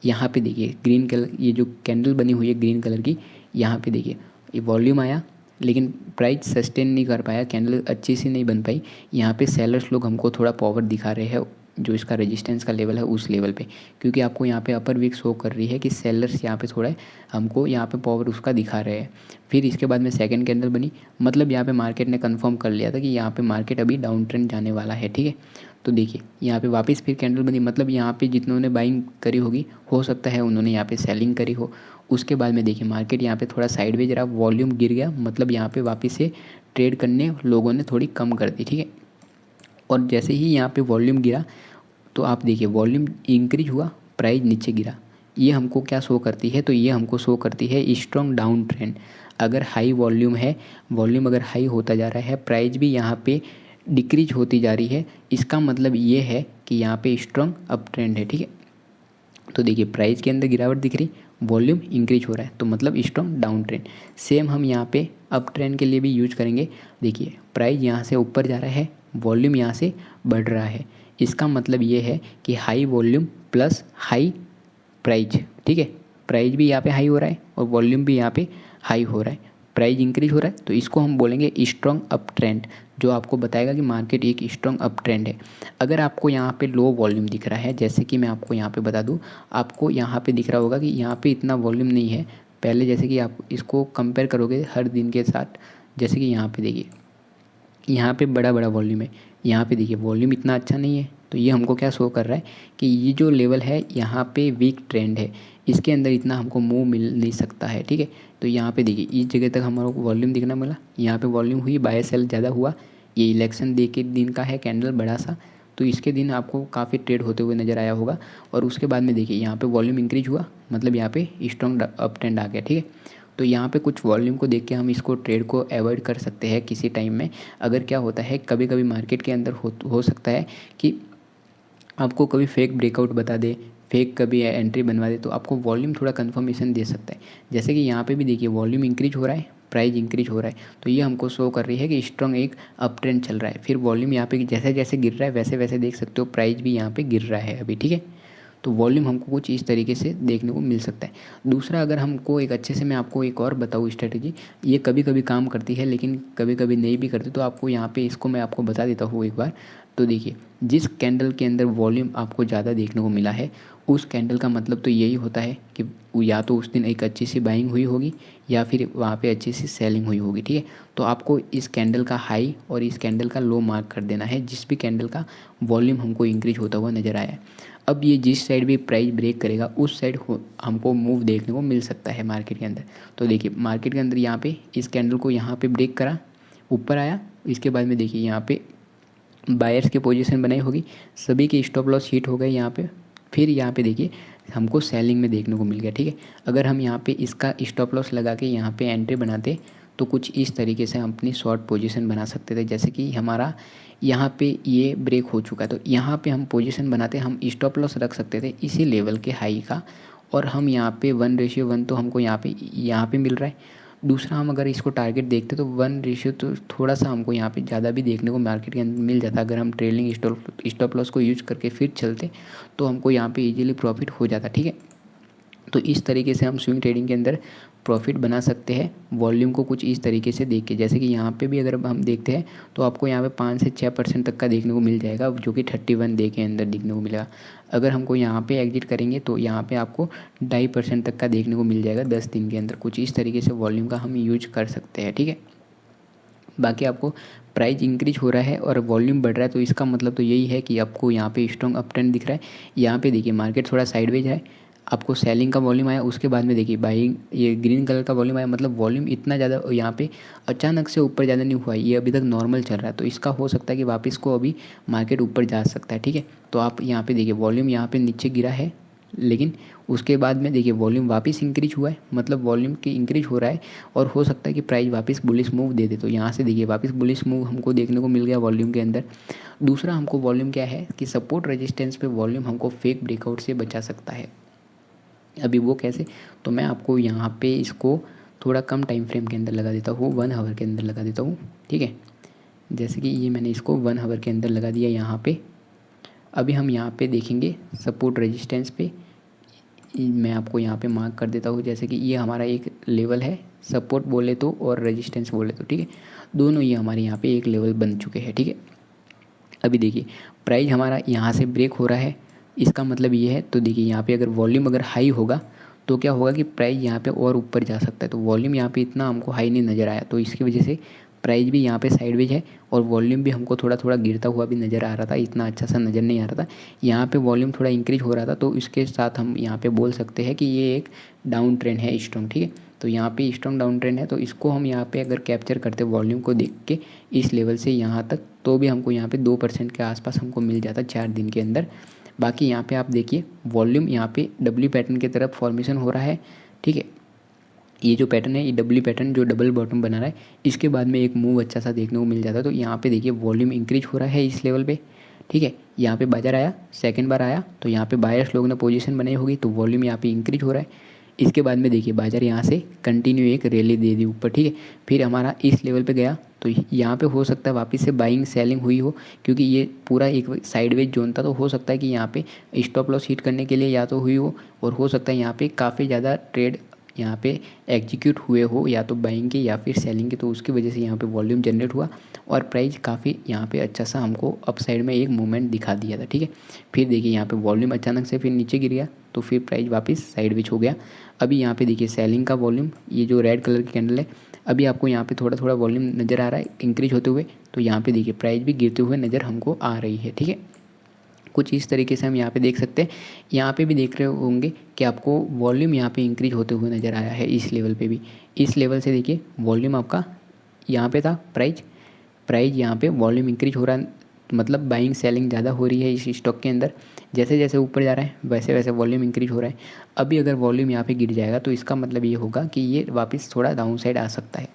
यहाँ पे देखिए ग्रीन कलर, ये जो कैंडल बनी हुई है ग्रीन कलर की, यहाँ पे देखिए ये वॉल्यूम आया, लेकिन प्राइस सस्टेन नहीं कर पाया, कैंडल अच्छी सी नहीं बन पाई। यहाँ पे सेलर्स लोग हमको थोड़ा पावर दिखा रहे हैं जो इसका रेजिस्टेंस का लेवल है उस लेवल पे, क्योंकि आपको यहाँ पे अपर वीक शो कर रही है कि सेलर्स यहाँ पे थोड़ा हमको यहाँ पे पावर उसका दिखा रहे हैं। फिर इसके बाद में सेकंड कैंडल बनी, मतलब यहाँ पे मार्केट ने कंफर्म कर लिया था कि यहाँ पे मार्केट अभी डाउन ट्रेंड जाने वाला है, ठीक है। तो देखिए यहाँ पे वापस फिर कैंडल बनी, मतलब यहाँ पे जितनों बाइंग करी होगी हो सकता है उन्होंने यहाँ पे सेलिंग करी हो। उसके बाद में देखिए मार्केट यहाँ पे थोड़ा साइडवेज रहा, वॉल्यूम गिर गया, मतलब यहाँ पे वापस से ट्रेड करने लोगों ने थोड़ी कम कर दी, ठीक है। और जैसे ही यहाँ पे वॉल्यूम गिरा तो आप देखिए वॉल्यूम इंक्रीज हुआ, प्राइस नीचे गिरा। ये हमको क्या शो करती है, तो ये हमको शो करती है स्ट्रॉन्ग डाउन ट्रेंड। अगर हाई वॉल्यूम है, वॉल्यूम अगर हाई होता जा रहा है, प्राइस भी यहाँ पे डिक्रीज होती जा रही है, इसका मतलब ये है कि यहाँ पे स्ट्रॉन्ग अप ट्रेंड है, ठीक है। तो देखिए प्राइस के अंदर गिरावट दिख रही, वॉल्यूम इंक्रीज हो रहा है, तो मतलब स्ट्रॉन्ग डाउन ट्रेंड। सेम हम यहाँ पे अप ट्रेंड के लिए भी यूज करेंगे। देखिए प्राइस यहाँ से ऊपर जा रहा है, वॉल्यूम यहाँ से बढ़ रहा है, इसका मतलब ये है कि high volume plus high price, ठीक है। प्राइस भी यहाँ पे हाई हो रहा है और वॉल्यूम भी यहाँ पे हाई हो रहा है, प्राइस इंक्रीज हो रहा है, तो इसको हम बोलेंगे स्ट्रॉन्ग अप ट्रेंड, जो आपको बताएगा कि मार्केट एक स्ट्रॉन्ग अप ट्रेंड है। अगर आपको यहाँ पे लो वॉल्यूम दिख रहा है, जैसे कि मैं आपको यहाँ पे बता दूँ, आपको यहाँ पे दिख रहा होगा कि यहाँ पे इतना वॉल्यूम नहीं है पहले, जैसे कि आप इसको कंपेयर करोगे हर दिन के साथ, जैसे कि यहाँ पे देखिए यहाँ पे बड़ा बड़ा वॉल्यूम है, यहाँ पे देखिए वॉल्यूम इतना अच्छा नहीं है। तो ये हमको क्या शो कर रहा है कि ये जो लेवल है यहाँ पे वीक ट्रेंड है, इसके अंदर इतना हमको मूव मिल नहीं सकता है, ठीक है। तो यहाँ पे देखिए इस जगह तक हमारे को वॉल्यूम दिखना मिला, यहाँ पे वॉल्यूम हुई, बाय सेल ज़्यादा हुआ। ये इलेक्शन डे के दिन का है कैंडल बड़ा सा, तो इसके दिन आपको काफ़ी ट्रेड होते हुए नज़र आया होगा। और उसके बाद में देखिए यहाँ पे वॉल्यूम इंक्रीज हुआ, मतलब यहाँ पे स्ट्रॉन्ग अप ट्रेंड आ गया, ठीक है। तो यहाँ पे कुछ वॉल्यूम को देख के हम इसको ट्रेड को अवॉइड कर सकते हैं किसी टाइम में। अगर क्या होता है कभी कभी मार्केट के अंदर हो सकता है कि आपको कभी फेक ब्रेकआउट बता दे, फेक कभी एंट्री बनवा दे, तो आपको वॉल्यूम थोड़ा कंफर्मेशन दे सकता है। जैसे कि यहाँ पे भी देखिए वॉल्यूम इंक्रीज हो रहा है, प्राइस इंक्रीज हो रहा है, तो ये हमको शो कर रही है कि स्ट्रॉन्ग एक अप ट्रेंड चल रहा है। फिर वॉल्यूम यहाँ पे जैसे जैसे गिर रहा है वैसे वैसे देख सकते हो प्राइस भी यहाँ पे गिर रहा है अभी, ठीक है। तो वॉल्यूम हमको कुछ इस तरीके से देखने को मिल सकता है। दूसरा, अगर हमको एक अच्छे से मैं आपको एक और बताऊँ स्ट्रेटजी, ये कभी कभी काम करती है लेकिन कभी कभी नहीं भी करती, तो आपको यहाँ पे इसको मैं आपको बता देता हूँ एक बार। तो देखिए जिस कैंडल के अंदर वॉल्यूम आपको ज़्यादा देखने को मिला है, उस कैंडल का मतलब तो यही होता है कि या तो उस दिन एक अच्छी सी बाइंग हुई होगी या फिर वहाँ पे अच्छी सी सेलिंग हुई होगी, ठीक है। तो आपको इस कैंडल का हाई और इस कैंडल का लो मार्क कर देना है, जिस भी कैंडल का वॉल्यूम हमको इंक्रीज होता हुआ नज़र आया है। अब ये जिस साइड भी प्राइस ब्रेक करेगा उस साइड हमको मूव देखने को मिल सकता है मार्केट के अंदर। तो देखिए मार्केट के अंदर यहाँ पे इस कैंडल को यहाँ पे ब्रेक करा, ऊपर आया, इसके बाद में देखिए यहाँ पे बायर्स की पोजीशन बनाई होगी, सभी के स्टॉप लॉस हिट हो गए यहाँ पे। फिर यहाँ पे देखिए हमको सेलिंग में देखने को मिल गया, ठीक है। अगर हम यहाँ पे इसका स्टॉप लॉस लगा के यहाँ पे एंट्री बनाते तो कुछ इस तरीके से हम अपनी शॉर्ट पोजीशन बना सकते थे। जैसे कि हमारा यहाँ पे ये ब्रेक हो चुका है, तो यहाँ पे हम पोजीशन बनाते, हम स्टॉप लॉस रख सकते थे इसी लेवल के हाई का, और हम यहाँ पे 1:1 तो हमको यहाँ पे मिल रहा है, दूसरा हम अगर इसको टारगेट देखते तो 1 रेशियो तो थोड़ा सा हमको यहाँ पे ज़्यादा भी देखने को मार्केट के अंदर मिल जाता। अगर हम ट्रेलिंग स्टॉप लॉस को यूज़ करके फिर चलते तो हमको यहाँ पे इजीली प्रॉफिट हो जाता, ठीक है। तो इस तरीके से हम स्विंग ट्रेडिंग के अंदर प्रॉफिट बना सकते हैं वॉल्यूम को कुछ इस तरीके से देख के। जैसे कि यहाँ पे भी अगर हम देखते हैं तो आपको यहाँ पे 5 से 6% तक का देखने को मिल जाएगा, जो कि 31 डे के अंदर देखने को मिलेगा। अगर हमको यहाँ पे एग्जिट करेंगे तो यहाँ पे आपको 2.5% तक का देखने को मिल जाएगा 10 दिन के अंदर। कुछ इस तरीके से वॉल्यूम का हम यूज कर सकते हैं, ठीक है। बाकी आपको प्राइस इंक्रीज हो रहा है और वॉल्यूम बढ़ रहा है तो इसका मतलब तो यही है कि आपको यहाँ पे स्ट्रॉन्ग अप ट्रेंड दिख रहा है। यहाँ पे देखिए मार्केट थोड़ा साइडवेज है, आपको सेलिंग का वॉल्यूम आया, उसके बाद में देखिए बाइंग, ये ग्रीन कलर का वॉल्यूम आया। मतलब वॉल्यूम इतना ज़्यादा यहाँ पे अचानक से ऊपर ज़्यादा नहीं हुआ है, ये अभी तक नॉर्मल चल रहा है। तो इसका हो सकता है कि वापस को अभी मार्केट ऊपर जा सकता है, ठीक है। तो आप यहाँ पे देखिए वॉल्यूम यहाँ पे नीचे गिरा है, लेकिन उसके बाद में देखिए वॉल्यूम वापस इंक्रीज हुआ है, मतलब वॉल्यूम की इंक्रीज हो रहा है और हो सकता है कि प्राइस वापस बुलिश मूव दे दे। तो यहाँ से देखिए वापस बुलिश मूव हमको देखने को मिल गया वॉल्यूम के अंदर। दूसरा हमको वॉल्यूम क्या है कि सपोर्ट रेजिस्टेंस पे वॉल्यूम हमको फेक ब्रेकआउट से बचा सकता है। अभी वो कैसे, तो मैं आपको यहाँ पे इसको थोड़ा कम टाइम फ्रेम के अंदर लगा देता हूँ, 1 आवर के अंदर लगा देता हूँ, ठीक है। जैसे कि ये मैंने इसको 1 आवर के अंदर लगा दिया यहाँ पे। अभी हम यहाँ पे देखेंगे सपोर्ट रेजिस्टेंस पे, मैं आपको यहाँ पे मार्क कर देता हूँ। जैसे कि ये हमारा एक लेवल है, सपोर्ट बोले तो और रेजिस्टेंस बोले तो, ठीक है। दोनों ये हमारे यहाँ पे एक लेवल बन चुके हैं, ठीक है। अभी देखिए प्राइस हमारा यहाँ से ब्रेक हो रहा है, इसका मतलब ये है। तो देखिए यहाँ पे अगर वॉल्यूम अगर हाई होगा तो क्या होगा कि प्राइस यहाँ पे और ऊपर जा सकता है। तो वॉल्यूम यहाँ पे इतना हमको हाई नहीं नज़र आया, तो इसकी वजह से प्राइस भी यहाँ पे साइडवेज है और वॉल्यूम भी हमको थोड़ा थोड़ा गिरता हुआ भी नज़र आ रहा था, इतना अच्छा सा नज़र नहीं आ रहा था। यहाँ पे वॉल्यूम थोड़ा इंक्रीज हो रहा था, तो इसके साथ हम यहाँ पे बोल सकते हैं कि ये एक डाउन ट्रेंड है स्ट्रॉन्ग, ठीक है। तो यहाँ पे स्ट्रॉन्ग डाउन ट्रेंड है, तो इसको हम यहाँ पे अगर कैप्चर करते वॉल्यूम को देख के इस लेवल से यहाँ तक, तो भी हमको यहाँ पे 2% के आसपास हमको मिल जाता 4 दिन के अंदर। बाकी यहाँ पे आप देखिए वॉल्यूम यहाँ पे डब्ल्यू पैटर्न की तरफ फॉर्मेशन हो रहा है, ठीक है। ये जो पैटर्न है, ये डब्ल्यू पैटर्न जो डबल बॉटम बना रहा है, इसके बाद में एक मूव अच्छा सा देखने को मिल जाता है। तो यहाँ पे देखिए वॉल्यूम इंक्रीज हो रहा है इस लेवल पे, ठीक है। यहाँ पे बाजार आया, सेकंड बार आया, तो यहाँ पे बायर्स लोग ने पोजीशन बनाई होगी, तो वॉल्यूम यहाँ पे इंक्रीज हो रहा है। इसके बाद में देखिए बाजार यहाँ से कंटिन्यू एक रैली दे दी ऊपर, ठीक है। फिर हमारा इस लेवल पे गया, तो यहाँ पे हो सकता है वापस से बाइंग सेलिंग हुई हो, क्योंकि ये पूरा एक साइडवेज जोन था। तो हो सकता है कि यहाँ पे स्टॉप लॉस हिट करने के लिए या तो हुई हो, और हो सकता है यहाँ पे काफ़ी ज़्यादा ट्रेड यहाँ पे एग्जीक्यूट हुए हो, या तो बाइंग के या फिर सेलिंग के। तो उसकी वजह से यहाँ पे वॉल्यूम जनरेट हुआ और प्राइस काफ़ी यहाँ पे अच्छा सा हमको अप साइड में एक मूवमेंट दिखा दिया था, ठीक है। फिर देखिए यहाँ पे वॉल्यूम अचानक से फिर नीचे गिर गया, तो फिर प्राइस वापस साइडवेज हो गया। अभी यहाँ पे देखिए सेलिंग का वॉल्यूम, ये जो रेड कलर की कैंडल है, अभी आपको यहाँ पे थोड़ा थोड़ा वॉल्यूम नज़र आ रहा है इंक्रीज होते हुए। तो यहाँ पे देखिए प्राइस भी गिरते हुए नज़र हमको आ रही है, ठीक है। कुछ इस तरीके से हम यहाँ पे देख सकते हैं। यहाँ पे भी देख रहे होंगे कि आपको वॉल्यूम यहाँ पे इंक्रीज होते हुए नज़र आया है इस लेवल पे भी। इस लेवल से देखिए वॉल्यूम आपका यहाँ पे था, प्राइस यहाँ पे वॉल्यूम इंक्रीज हो रहा है, मतलब बाइंग सेलिंग ज़्यादा हो रही है इस स्टॉक के अंदर। जैसे जैसे ऊपर जा रहा है वैसे वैसे वॉल्यूम इंक्रीज हो रहा है। अभी अगर वॉल्यूम यहाँ पे गिर जाएगा तो इसका मतलब ये होगा कि ये वापस थोड़ा डाउन साइड आ सकता है।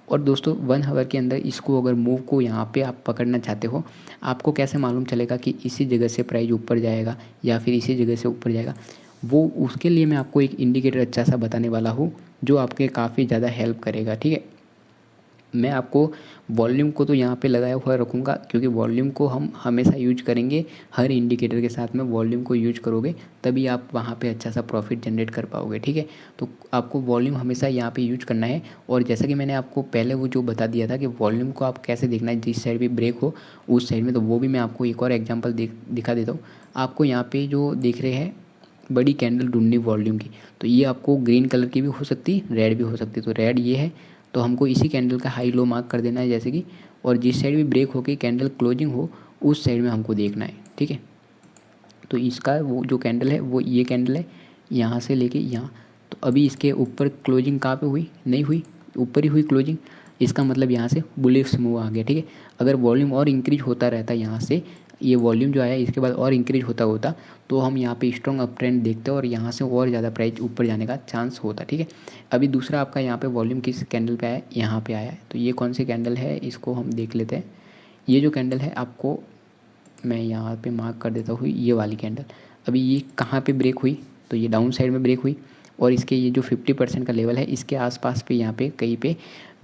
और दोस्तों 1 आवर के अंदर इसको अगर मूव को यहाँ पे आप पकड़ना चाहते हो, आपको कैसे मालूम चलेगा कि इसी जगह से प्राइस ऊपर जाएगा या फिर इसी जगह से ऊपर जाएगा, वो उसके लिए मैं आपको एक इंडिकेटर अच्छा सा बताने वाला हूँ जो आपके काफ़ी ज़्यादा हेल्प करेगा, ठीक है। मैं आपको वॉल्यूम को तो यहाँ पे लगाया हुआ रखूँगा, क्योंकि वॉल्यूम को हम हमेशा यूज करेंगे। हर इंडिकेटर के साथ में वॉल्यूम को यूज करोगे तभी आप वहाँ पे अच्छा सा प्रॉफिट जनरेट कर पाओगे, ठीक है। तो आपको वॉल्यूम हमेशा यहाँ पे यूज करना है। और जैसा कि मैंने आपको पहले वो जो बता दिया था कि वॉल्यूम को आप कैसे देखना है, जिस साइड भी ब्रेक हो उस साइड में, तो वो भी मैं आपको एक और एग्जाम्पल दिखा देता हूँ। आपको यहाँ पर जो देख रहे हैं बड़ी कैंडल ढूंढनी वॉल्यूम की, तो ये आपको ग्रीन कलर की भी हो सकती है, रेड भी हो सकती है। तो रेड ये है, तो हमको इसी कैंडल का हाई लो मार्क कर देना है जैसे कि, और जिस साइड भी ब्रेक होके कैंडल क्लोजिंग हो उस साइड में हमको देखना है, ठीक है। तो इसका वो जो कैंडल है वो ये कैंडल है, यहाँ से लेके यहाँ। तो अभी इसके ऊपर क्लोजिंग कहाँ पे हुई, नहीं हुई, ऊपर ही हुई क्लोजिंग। इसका मतलब यहाँ से बुलिश मूव आ गया, ठीक है। अगर वॉल्यूम और इंक्रीज होता रहता यहाँ से, ये वॉल्यूम जो आया इसके बाद और इंक्रीज होता तो हम यहाँ पे स्ट्रॉन्ग अप ट्रेंड देखते और यहाँ से और ज़्यादा प्राइस ऊपर जाने का चांस होता, ठीक है। अभी दूसरा आपका यहाँ पे वॉल्यूम किस कैंडल पे आया है, यहाँ पे आया है। तो ये कौन सी कैंडल है, इसको हम देख लेते हैं। ये जो कैंडल है आपको मैं यहाँ पे मार्क कर देता हूँ, ये वाली कैंडल। अभी ये कहाँ पे ब्रेक हुई, तो ये डाउन साइड में ब्रेक हुई और इसके ये जो 50% का लेवल है इसके आसपास पे यहाँ पे कहीं पे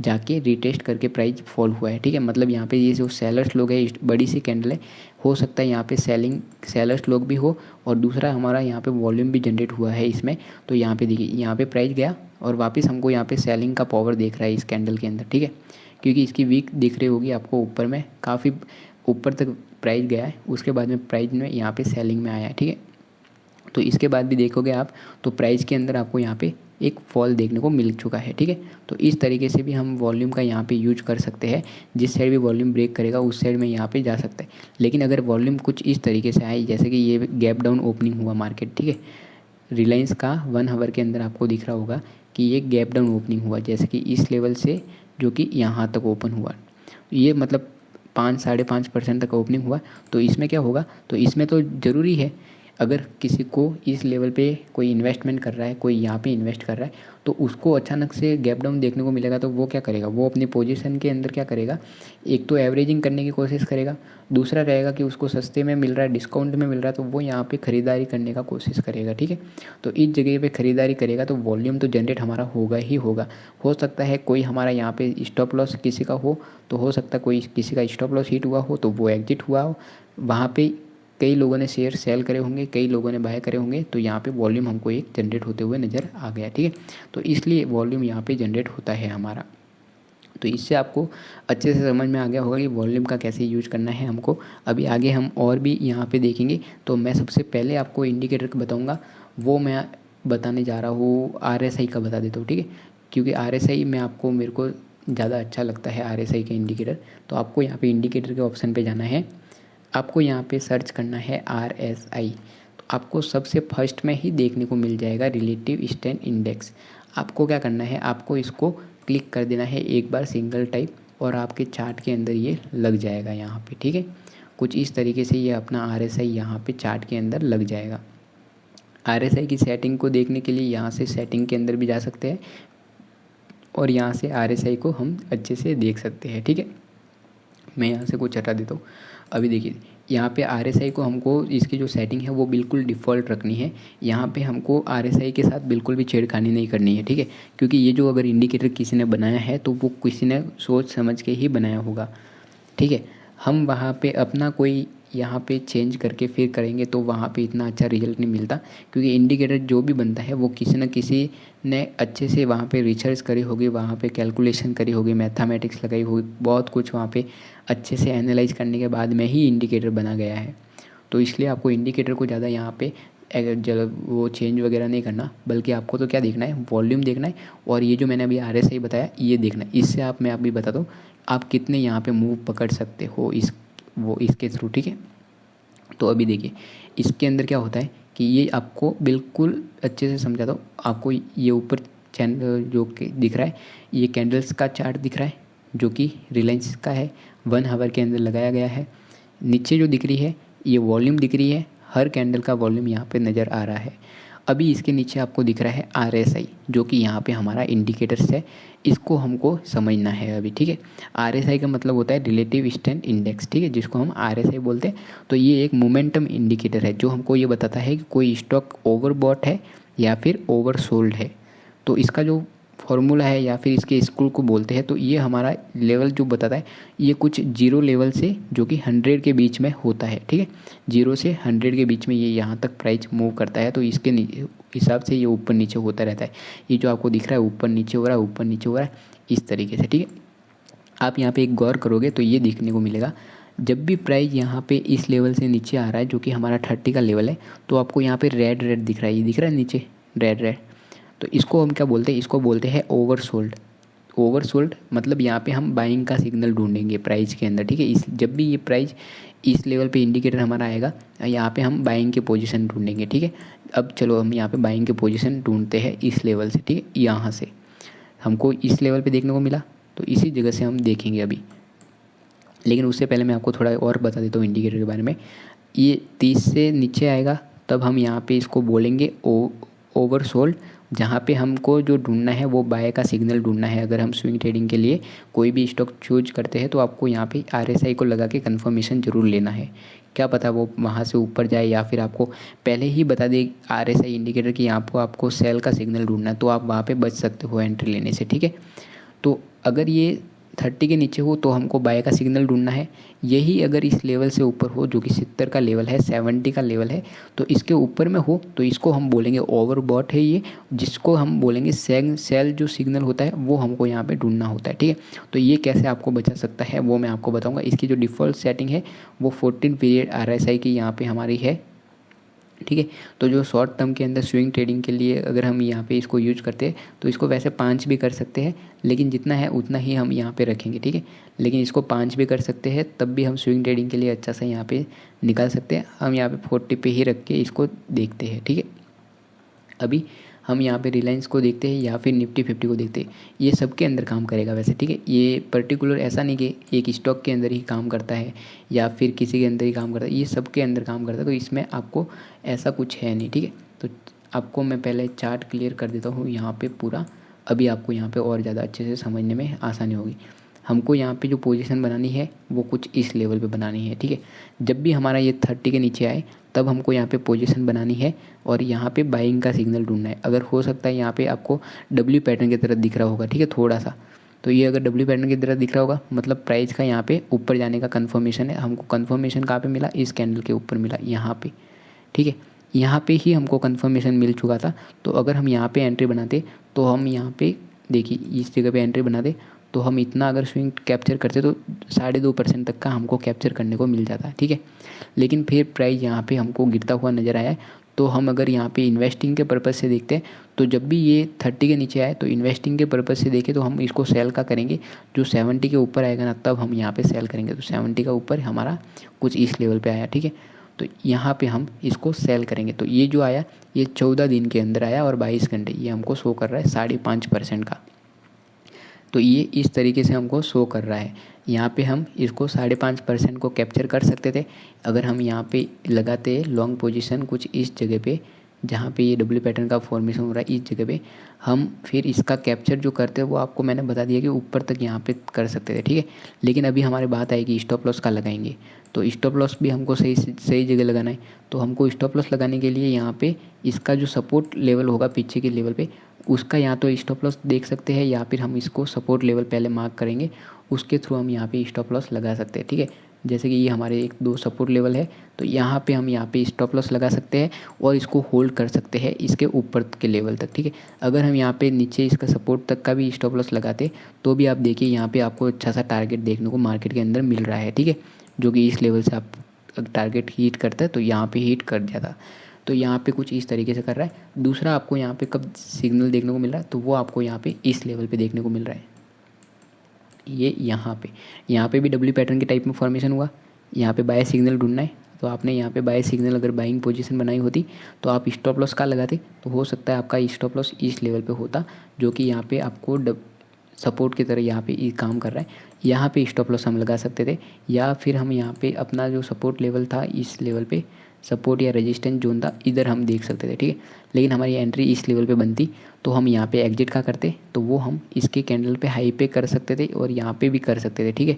जाके रिटेस्ट करके प्राइस फॉल हुआ है, ठीक है। मतलब यहाँ पे ये जो सेलर्स लोग हैं, बड़ी सी कैंडल है, हो सकता है यहाँ पे सेलर्स लोग भी हो, और दूसरा हमारा यहाँ पे वॉल्यूम भी जनरेट हुआ है इसमें। तो यहाँ पे देखिए यहाँ पे प्राइस गया और वापस हमको यहाँ पे सेलिंग का पावर देख रहा है इस कैंडल के अंदर, ठीक है। क्योंकि इसकी वीक दिख रही होगी आपको, ऊपर में काफ़ी ऊपर तक प्राइस गया है, उसके बाद में प्राइस में यहाँ पे सेलिंग में आया है, ठीक है। तो इसके बाद भी देखोगे आप तो प्राइस के अंदर आपको यहाँ पे एक फॉल देखने को मिल चुका है, ठीक है। तो इस तरीके से भी हम वॉल्यूम का यहाँ पे यूज कर सकते हैं, जिस साइड भी वॉल्यूम ब्रेक करेगा उस साइड में यहाँ पे जा सकता है। लेकिन अगर वॉल्यूम कुछ इस तरीके से आए, जैसे कि ये गैप डाउन ओपनिंग हुआ मार्केट, ठीक है, रिलायंस का 1 आवर के अंदर आपको दिख रहा होगा कि ये गैप डाउन ओपनिंग हुआ, जैसे कि इस लेवल से जो कि यहाँ तक ओपन हुआ, ये मतलब 5-5.5% तक ओपनिंग हुआ। तो इसमें क्या होगा, तो इसमें तो ज़रूरी है अगर किसी को इस लेवल पे कोई इन्वेस्टमेंट कर रहा है, कोई यहाँ पे इन्वेस्ट कर रहा है, तो उसको अचानक से गैप डाउन देखने को मिलेगा, तो वो क्या करेगा, वो अपनी पोजीशन के अंदर क्या करेगा, एक तो एवरेजिंग करने की कोशिश करेगा, दूसरा रहेगा कि उसको सस्ते में मिल रहा है, डिस्काउंट में मिल रहा है, तो वो यहाँ पे ख़रीदारी करने का कोशिश करेगा, ठीक है। तो इस जगह पे ख़रीदारी करेगा तो वॉल्यूम तो जनरेट हमारा होगा ही होगा। हो सकता है कोई हमारा यहाँ पे स्टॉप लॉस किसी का हो सकता है कोई किसी का स्टॉप लॉस हिट हुआ हो तो वो एग्जिट हुआ हो, वहाँ पे कई लोगों ने शेयर सेल करे होंगे, कई लोगों ने बाय करे होंगे, तो यहाँ पे वॉल्यूम हमको एक जनरेट होते हुए नज़र आ गया, ठीक है। तो इसलिए वॉल्यूम यहाँ पे जनरेट होता है हमारा। तो इससे आपको अच्छे से समझ में आ गया होगा कि वॉल्यूम का कैसे यूज करना है हमको। अभी आगे हम और भी यहाँ पे देखेंगे। तो मैं सबसे पहले आपको इंडिकेटर का बताऊँगा, वो मैं बताने जा रहा हूँ RSI का बता देता हूँ, ठीक है। क्योंकि RSI में आपको मेरे को ज़्यादा अच्छा लगता है RSI का इंडिकेटर। तो आपको यहाँ पे इंडिकेटर के ऑप्शन पे जाना है, आपको यहाँ पे सर्च करना है RSI। तो आपको सबसे फर्स्ट में ही देखने को मिल जाएगा रिलेटिव स्ट्रेंथ इंडेक्स। आपको क्या करना है, आपको इसको क्लिक कर देना है एक बार सिंगल टाइप, और आपके चार्ट के अंदर ये लग जाएगा यहाँ पे, ठीक है। कुछ इस तरीके से ये अपना RSI यहाँ पे चार्ट के अंदर लग जाएगा। RSI की सेटिंग को देखने के लिए यहाँ से सेटिंग के अंदर भी जा सकते हैं, और यहाँ से RSI को हम अच्छे से देख सकते हैं, ठीक है। मैं यहाँ से कुछ हटा देता हूँ। अभी देखिए यहाँ पे RSI को हमको इसकी जो सेटिंग है वो बिल्कुल डिफ़ॉल्ट रखनी है। यहाँ पे हमको RSI के साथ बिल्कुल भी छेड़खानी नहीं करनी है, ठीक है। क्योंकि ये जो अगर इंडिकेटर किसी ने बनाया है तो वो किसी ने सोच समझ के ही बनाया होगा, ठीक है। हम वहाँ पे अपना कोई यहाँ पे चेंज करके फिर करेंगे तो वहाँ पे इतना अच्छा रिजल्ट नहीं मिलता, क्योंकि इंडिकेटर जो भी बनता है वो किसी न किसी ने अच्छे से वहाँ पे रिसर्च करी होगी, वहाँ पे कैलकुलेशन करी होगी, मैथमेटिक्स लगाई होगी, बहुत कुछ वहाँ पे अच्छे से एनालाइज करने के बाद में ही इंडिकेटर बना गया है। तो इसलिए आपको इंडिकेटर को ज़्यादा यहाँ पे वो चेंज वगैरह नहीं करना, बल्कि आपको तो क्या देखना है, वॉल्यूम देखना है, और ये जो मैंने अभी RSI बताया ये देखना है। इससे मैं अभी बता दूँ आप कितने यहाँ पे मूव पकड़ सकते हो इसके थ्रू, ठीक है। तो अभी देखिए इसके अंदर क्या होता है कि ये आपको बिल्कुल अच्छे से समझाता हूँ आपको। ये ऊपर चैनल जो दिख रहा है ये कैंडल्स का चार्ट दिख रहा है, जो कि रिलायंस का है, 1 आवर के अंदर लगाया गया है। नीचे जो दिख रही है ये वॉल्यूम दिख रही है, हर कैंडल का वॉल्यूम यहाँ पे नज़र आ रहा है। अभी इसके नीचे आपको दिख रहा है RSI, जो कि यहाँ पे हमारा इंडिकेटर्स है, इसको हमको समझना है अभी, ठीक है। RSI का मतलब होता है रिलेटिव स्ट्रेंथ इंडेक्स, ठीक है, जिसको हम RSI बोलते हैं। तो ये एक मोमेंटम इंडिकेटर है जो हमको ये बताता है कि कोई स्टॉक ओवरबॉट है या फिर ओवरसोल्ड है। तो इसका जो फॉर्मूला है या फिर इसके स्कूल को बोलते हैं, तो ये हमारा लेवल जो बताता है ये कुछ 0 लेवल से जो कि 100 के बीच में होता है, ठीक है। 0 से 100 के बीच में ये यहाँ तक प्राइस मूव करता है, तो इसके हिसाब से ये ऊपर नीचे होता रहता है। ये जो आपको दिख रहा है ऊपर नीचे हो रहा है, ऊपर नीचे हो रहा है, इस तरीके से, ठीक है। आप यहाँ पे एक गौर करोगे तो ये देखने को मिलेगा, जब भी प्राइस यहाँ पे इस लेवल से नीचे आ रहा है जो कि हमारा 30 का लेवल है, तो आपको यहाँ पे रेड दिख रहा है, ये दिख रहा है नीचे रेड। तो इसको हम क्या बोलते हैं, इसको बोलते हैं ओवरसोल्ड। मतलब यहाँ पे हम बाइंग का सिग्नल ढूंढेंगे प्राइस के अंदर, ठीक है। जब भी ये प्राइस इस लेवल पे इंडिकेटर हमारा आएगा, यहाँ पे हम बाइंग की पोजीशन ढूंढेंगे, ठीक है। अब चलो हम यहाँ पे बाइंग की पोजीशन ढूंढते हैं इस लेवल से, ठीक है। यहाँ से हमको इस लेवल पे देखने को मिला, तो इसी जगह से हम देखेंगे अभी। लेकिन उससे पहले मैं आपको थोड़ा और बता देता हूँ इंडिकेटर के बारे में। ये 30 से नीचे आएगा तब हम यहाँ पे इसको बोलेंगे ओवरसोल्ड, जहाँ पे हमको जो ढूंढना है वो बाय का सिग्नल ढूंढना है। अगर हम स्विंग ट्रेडिंग के लिए कोई भी स्टॉक चूज करते हैं तो आपको यहाँ पे RSI को लगा के कन्फर्मेशन ज़रूर लेना है। क्या पता वो वहाँ से ऊपर जाए, या फिर आपको पहले ही बता दे RSI इंडिकेटर कि आपको सेल का सिग्नल ढूंढना है, तो आप वहाँ पे बच सकते हो एंट्री लेने से, ठीक है। तो अगर ये 30 के नीचे हो तो हमको बाय का सिग्नल ढूंढना है। यही अगर इस लेवल से ऊपर हो, जो कि 70 का लेवल है, 70 का लेवल है, तो इसके ऊपर में हो तो इसको हम बोलेंगे ओवरबॉट है ये, जिसको हम बोलेंगे सेल जो सिग्नल होता है वो हमको यहाँ पे ढूंढना होता है, ठीक है। तो ये कैसे आपको बचा सकता है वो मैं आपको बताऊँगा। इसकी जो डिफ़ॉल्ट सेटिंग है वो 14 पीरियड RSI की यहाँ पर हमारी है, ठीक है। तो जो शॉर्ट टर्म के अंदर स्विंग ट्रेडिंग के लिए अगर हम यहाँ पे इसको यूज करते हैं तो इसको वैसे 5 भी कर सकते हैं, लेकिन जितना है उतना ही हम यहाँ पे रखेंगे, ठीक है। लेकिन इसको 5 भी कर सकते हैं, तब भी हम स्विंग ट्रेडिंग के लिए अच्छा सा यहाँ पे निकाल सकते हैं। हम यहाँ पे 40 पे ही रख के इसको देखते हैं, ठीक है। अभी हम यहाँ पे रिलायंस को देखते हैं या फिर निफ्टी 50 को देखते हैं। ये सबके अंदर काम करेगा वैसे, ठीक है। ये पर्टिकुलर ऐसा नहीं कि एक स्टॉक के अंदर ही काम करता है या फिर किसी के अंदर ही काम करता है, ये सबके अंदर काम करता है। तो इसमें आपको ऐसा कुछ है नहीं, ठीक है। तो आपको मैं पहले चार्ट क्लियर कर देता हूँ यहाँ पे पूरा, अभी आपको यहाँ पे और ज़्यादा अच्छे से समझने में आसानी होगी। हमको यहाँ पे जो पोजीशन बनानी है वो कुछ इस लेवल पे बनानी है, ठीक है। जब भी हमारा ये 30 के नीचे आए तब हमको यहाँ पे पोजीशन बनानी है और यहाँ पे बाइंग का सिग्नल ढूंढना है। अगर हो सकता है यहाँ पे आपको W पैटर्न की तरह दिख रहा होगा, ठीक है, थोड़ा सा। तो ये अगर W पैटर्न की तरह दिख रहा होगा मतलब प्राइस का यहाँ पे ऊपर जाने का कन्फर्मेशन है। हमको कन्फर्मेशन कहाँ पे मिला, इस कैंडल के ऊपर मिला, यहाँ पे, ठीक है। यहाँ पे ही हमको कन्फर्मेशन मिल चुका था। तो अगर हम यहाँ पे एंट्री बनाते तो हम यहाँ पे देखिए इस जगह पे एंट्री बनाते तो हम इतना अगर स्विंग कैप्चर करते तो 2.5% तक का हमको कैप्चर करने को मिल जाता है, ठीक है। लेकिन फिर प्राइस यहाँ पे हमको गिरता हुआ नज़र आया है। तो हम अगर यहाँ पे इन्वेस्टिंग के पर्पज़ से देखते हैं तो जब भी ये 30 के नीचे आए तो इन्वेस्टिंग के पर्पज़ से देखें तो हम इसको सेल का करेंगे। जो 70 के ऊपर आएगा ना तब हम यहाँ पे सेल करेंगे। तो 70 का ऊपर हमारा कुछ इस लेवल पे आया, ठीक है। तो यहाँ पे हम इसको सेल करेंगे। तो ये जो आया ये 14 दिन के अंदर आया और 22 घंटे, ये हमको शो कर रहा है 5.5% का। तो ये इस तरीके से हमको शो कर रहा है। यहाँ पे हम इसको 5.5% को कैप्चर कर सकते थे अगर हम यहाँ पे लगाते लॉन्ग पोजीशन कुछ इस जगह पे, जहाँ पे ये W पैटर्न का फॉर्मेशन हो रहा है, इस जगह पे हम फिर इसका कैप्चर जो करते हैं वो आपको मैंने बता दिया कि ऊपर तक यहाँ पे कर सकते थे, ठीक है। लेकिन अभी हमारी बात आएगी स्टॉप लॉस का लगाएंगे। तो स्टॉप लॉस भी हमको सही जगह लगाना है। तो हमको स्टॉप लॉस लगाने के लिए यहाँ पे इसका जो सपोर्ट लेवल होगा पीछे के लेवल पे, उसका या तो स्टॉप लॉस देख सकते हैं या फिर हम इसको सपोर्ट लेवल पहले मार्क करेंगे, उसके थ्रू हम यहाँ पे स्टॉप लॉस लगा सकते हैं, ठीक है। जैसे कि ये हमारे 1-2 सपोर्ट लेवल है तो यहाँ पे हम यहाँ पे स्टॉप लॉस लगा सकते हैं और इसको होल्ड कर सकते हैं इसके ऊपर के लेवल तक, ठीक है। अगर हम यहाँ पे नीचे इसका सपोर्ट तक का भी स्टॉप लॉस लगाते तो भी आप देखिए यहाँ पे आपको अच्छा सा टारगेट देखने को मार्केट के अंदर मिल रहा है, ठीक है। जो कि इस लेवल से आप टारगेट हिट करता है तो यहाँ पे हिट कर जाता। तो यहाँ पे कुछ इस तरीके से कर रहा है। दूसरा आपको यहाँ पे कब सिग्नल देखने को मिल रहा है तो वो आपको यहाँ पे इस लेवल पे देखने को मिल रहा है। ये यहाँ पे भी W पैटर्न के टाइप में फॉर्मेशन हुआ। यहाँ पे बाय सिग्नल ढूंढना है तो आपने यहाँ पे बाय सिग्नल अगर बाइंग पोजीशन बनाई होती तो आप स्टॉप लॉस का लगाते तो हो सकता है आपका स्टॉप लॉस इस लेवल पे होता, जो कि यहाँ पे आपको सपोर्ट की तरह यहाँ पे काम कर रहा है। यहाँ पे स्टॉप लॉस हम लगा सकते थे या फिर हम यहाँ पे अपना जो सपोर्ट लेवल था इस लेवल पे सपोर्ट या रेजिस्टेंस जोन था इधर हम देख सकते थे, ठीक है। लेकिन हमारी एंट्री इस लेवल पे बनती तो हम यहाँ पे एग्जिट का करते तो वो हम इसके कैंडल पे हाई पे कर सकते थे और यहाँ पे भी कर सकते थे, ठीक है।